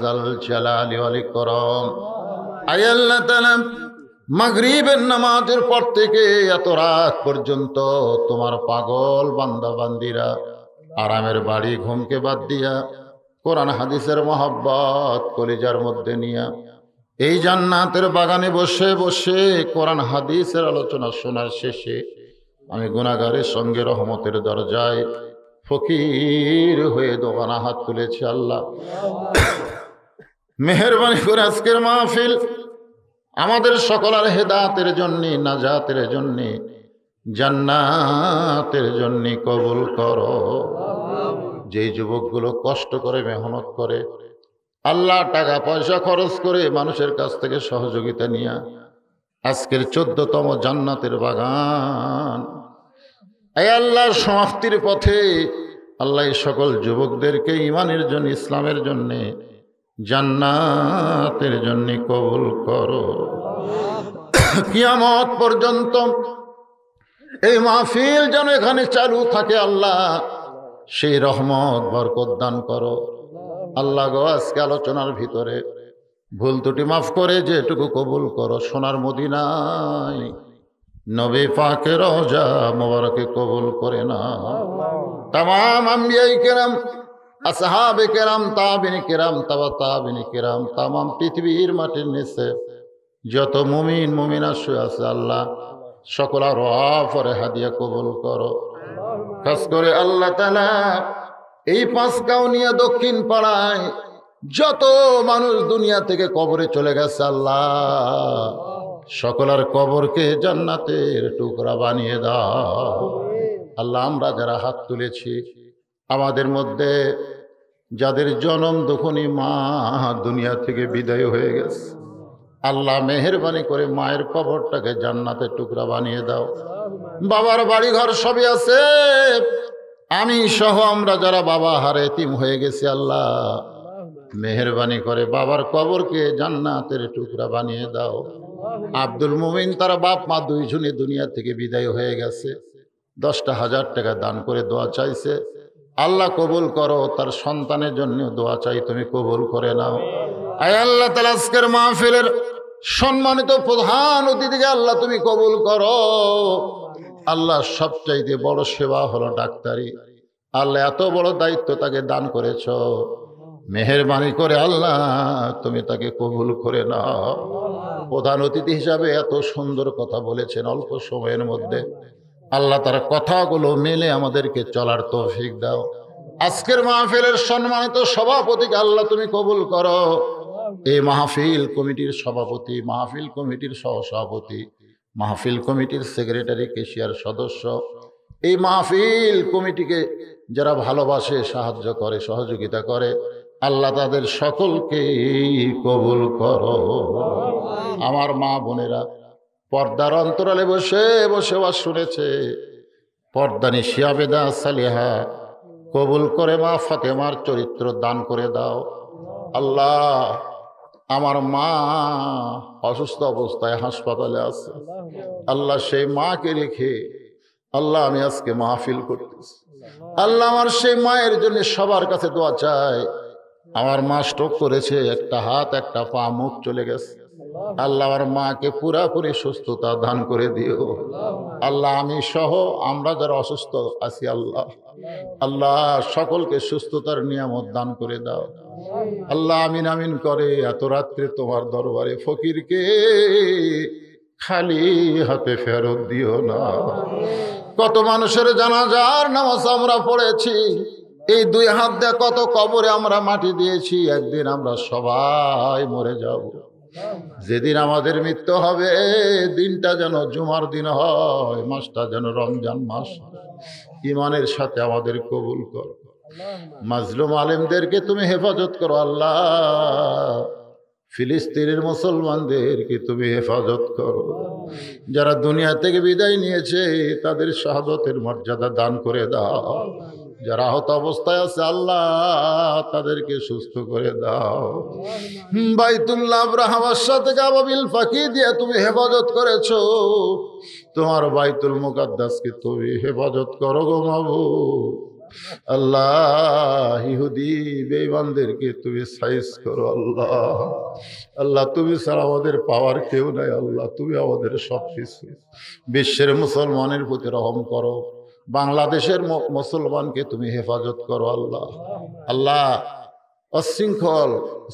যাল জালালি ওয়াল ইকরাম। আয় আল্লাহ তাআলা, মাগরিবের নামাজের পর থেকে এত রাত পর্যন্ত তোমার পাগল বান্দা বান্দিরা আরামের বাড়ি ঘুমকে বাদ দিয়া কোরআন হাদিসের মহব্বত কলিজার মধ্যে নিয়া এই জান্নাতের বাগানে বসে বসে কোরআন হাদিসের আলোচনা শোনার শেষে আমি গুনাহগারের সঙ্গে রহমতের দরজায় ফকির হয়ে দোকানা হাত তুলেছি। আল্লাহ মেহেরবানি করে আজকের মাহফিল আমাদের সকলের হেদায়েতের জন্য, নাজাতের জন্য, জান্নাতের জন্য কবুল করো। যেই যুবকগুলো কষ্ট করে মেহনত করে, আল্লাহ টাকা পয়সা খরচ করে মানুষের কাছ থেকে সহযোগিতা নিয়ে আজকের 14তম জান্নাতের বাগান এই আল্লাহর সমাপ্তির পথে, আল্লাহ সকল যুবকদেরকে ঈমানের জন্য, ইসলামের জন্য, জান্নাতের জন্য কবুল করো। কিয়ামত পর্যন্ত এই মাহফিল যেন এখানে চালু থাকে আল্লাহ, সেই রহমত বরকত দান করো। আল্লাহ গো, আজকে আলোচনার ভিতরে ভুল ত্রুটি মাফ করে যেটুকু কবুল করো। সোনার মদিনায় নবী পাকের রওজা মোবারকে কবুল করে না। তামাম আম্বিয়ায়ে কেরাম, আসহাবে কেরাম, তাবিঈন কেরাম, তাবা তাবিঈন কেরাম, তামাম পৃথিবীর মাটির নিচে যত মুমিন মুমিনা শুয়ে আছে আল্লাহ সকলের ওয়াফরে হাদিয়া কবুল করো। খাস করে আল্লাহ তাআলা এই 5 কাউনিয়া দক্ষিণ পাড়ায় যত মানুষ দুনিয়া থেকে কবরে চলে গেছে আল্লাহ সকলের কবরকে জান্নাতের টুকরা বানিয়ে দাও। আল্লাহ আমরা যারা হাত তুলেছি, আমাদের মধ্যে যাদের জনম দুখনি মা দুনিয়া থেকে বিদায় হয়ে গেছে, আল্লাহ মেহেরবানি করে মায়ের কবরটাকে জান্নাতের টুকরা বানিয়ে দাও। বাবার বাড়ি ঘর সবই আছে, আমি সহ আমরা যারা বাবা হারে এতিম হয়ে গেছি আল্লাহ মেহেরবানি করে বাবার কবরকে জান্নাতের টুকরা বানিয়ে দাও। আব্দুল মুমিন তার বাপ মা 2 জনই দুনিয়া থেকে বিদায় হয়ে গেছে, 10,000 টাকা দান করে দোয়া চাইছে, আল্লাহ কবুল করো। তার সন্তানের জন্য দোয়া চাই, তুমি কবুল করে নাও। আয় আল্লাহ তাআলা আজকের মাহফিলের সম্মানিত প্রধান অতিথিকে আল্লাহ তুমি কবুল করো। আল্লাহ সবচাইতে বড় সেবা হলো ডাক্তারি, আল্লাহ এত বড় দায়িত্ব তাকে দান করেছ, মেহেরবানি করে আল্লাহ তুমি তাকে কবুল করে নাও। প্রধান অতিথি হিসাবে এত সুন্দর কথা বলেছেন অল্প সময়ের মধ্যে, আল্লাহ তার কথাগুলো মেনে আমাদেরকে চলার তৌফিক দাও। আজকের মাহফিলের সম্মানিত সভাপতিকে আল্লাহ তুমি কবুল করো। এই মাহফিল কমিটির সভাপতি, মাহফিল কমিটির সহসভাপতি, মাহফিল কমিটির সেক্রেটারি, কেশিয়ার সদস্য, এই মাহফিল কমিটিকে যারা ভালোবাসে, সাহায্য করে, সহযোগিতা করে, আল্লাহ তাদের সকলকে কবুল করো। আমার মা বোনেরা পর্দার অন্তরালে বসে বসে ওয়াজ শুনেছে, পর্দানি শিয়াবেদা সালিহা কবুল করে মা ফাতেমার চরিত্র দান করে দাও। আল্লাহ আমার মা অসুস্থ অবস্থায় হাসপাতালে আছে, আল্লাহ সেই মাকে রেখে আল্লাহ আমি আজকে মাহফিল করতেছি। আল্লাহ আমার সেই মায়ের জন্য সবার কাছে দোয়া চাই। আমার মা স্ট্রোক করেছে, একটা হাত একটা পা মুখ চলে গেছে। আল্লাহ আমার মাকে পুরাপুরি সুস্থতা দান করে দিও। আল্লাহ আমি সহ আমরা যারা অসুস্থ আছি আল্লাহ, আল্লাহ সকলকে সুস্থতার নিয়ামত দান করে দাও। আল্লাহ আমিন আমিন করে এত রাত্রে তোমার দরবারে ফকিরকে খালি হাতে ফেরত দিও না। কত মানুষের জানাজার নামাজ আমরা পড়েছি, এই দুই হাত দিয়ে কত কবরে আমরা মাটি দিয়েছি। একদিন আমরা সবাই মরে যাব। যেদিন আমাদের মৃত্যু হবে দিনটা যেন জুমার দিন হয়, মাসটা যেন রমজান মাস। ইমানের সাথে আমাদের কবুল করো। মাজলুম আলেমদেরকে তুমি হেফাজত করো আল্লাহ। ফিলিস্তিনের মুসলমানদেরকে তুমি হেফাজত করো। যারা দুনিয়া থেকে বিদায় নিয়েছে তাদের শাহাদতের মর্যাদা দান করে দাও। যারা আহত অবস্থায় আছে আল্লাহ তাদেরকে সুস্থ করে দাও। বাইতুল্লাহ আব্রাহামের সাথে আবাবিল ফাঁকি দিয়ে তুমি হেফাজত করেছো, তোমার বাইতুল মুকাদ্দাসকে তুমি হেফাজত করো গো মাবুদ। আল্লাহ ইহুদি বেঈমানদেরকে তুমি সাইজ করো আল্লাহ। আল্লাহ তুমি ছাড়া আমাদের পাওয়ার কেউ নাই আল্লাহ, তুমি আমাদের সব কিছু। বিশ্বের মুসলমানের প্রতি রহম করো। বাংলাদেশের মুসলমানকে তুমি হেফাজত করো আল্লাহ। আল্লাহ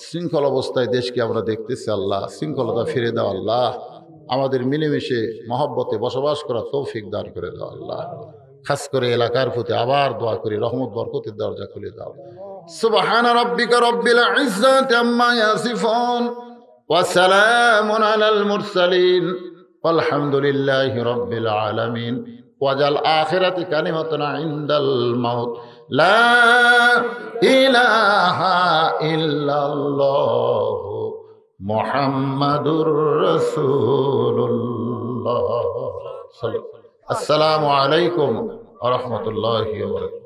শৃঙ্খল অবস্থায় দেশকে আমরা দেখতেছি আল্লাহ, শৃঙ্খলতা ফিরে দাও আল্লাহ। আমাদের মিলেমিশে মহব্বতে বসবাস করা তৌফিক দান করে দাও আল্লাহ। খাস করে এলাকার প্রতি আবার দোয়া করি, রহমত বরকতের দরজা খুলে দাও। সুবহান রাব্বিকা রাব্বিল ইজ্জাতি আম্মা ইয়াসিফুন ওয়া সালামুন আলাল মুরসালিন ওয়ালহামদুলিল্লাহি রাব্বিল আলামিন। ওয়াজাল আখিরাতি কালিমাতুনা ইনদাল মাউত লা ইলাহা ইল্লাল্লাহ মুহাম্মাদুর রাসূলুল্লাহ। আসসালামু আলাইকুম ওয়া রাহমাতুল্লাহি ওয়া বারাকাতুহু।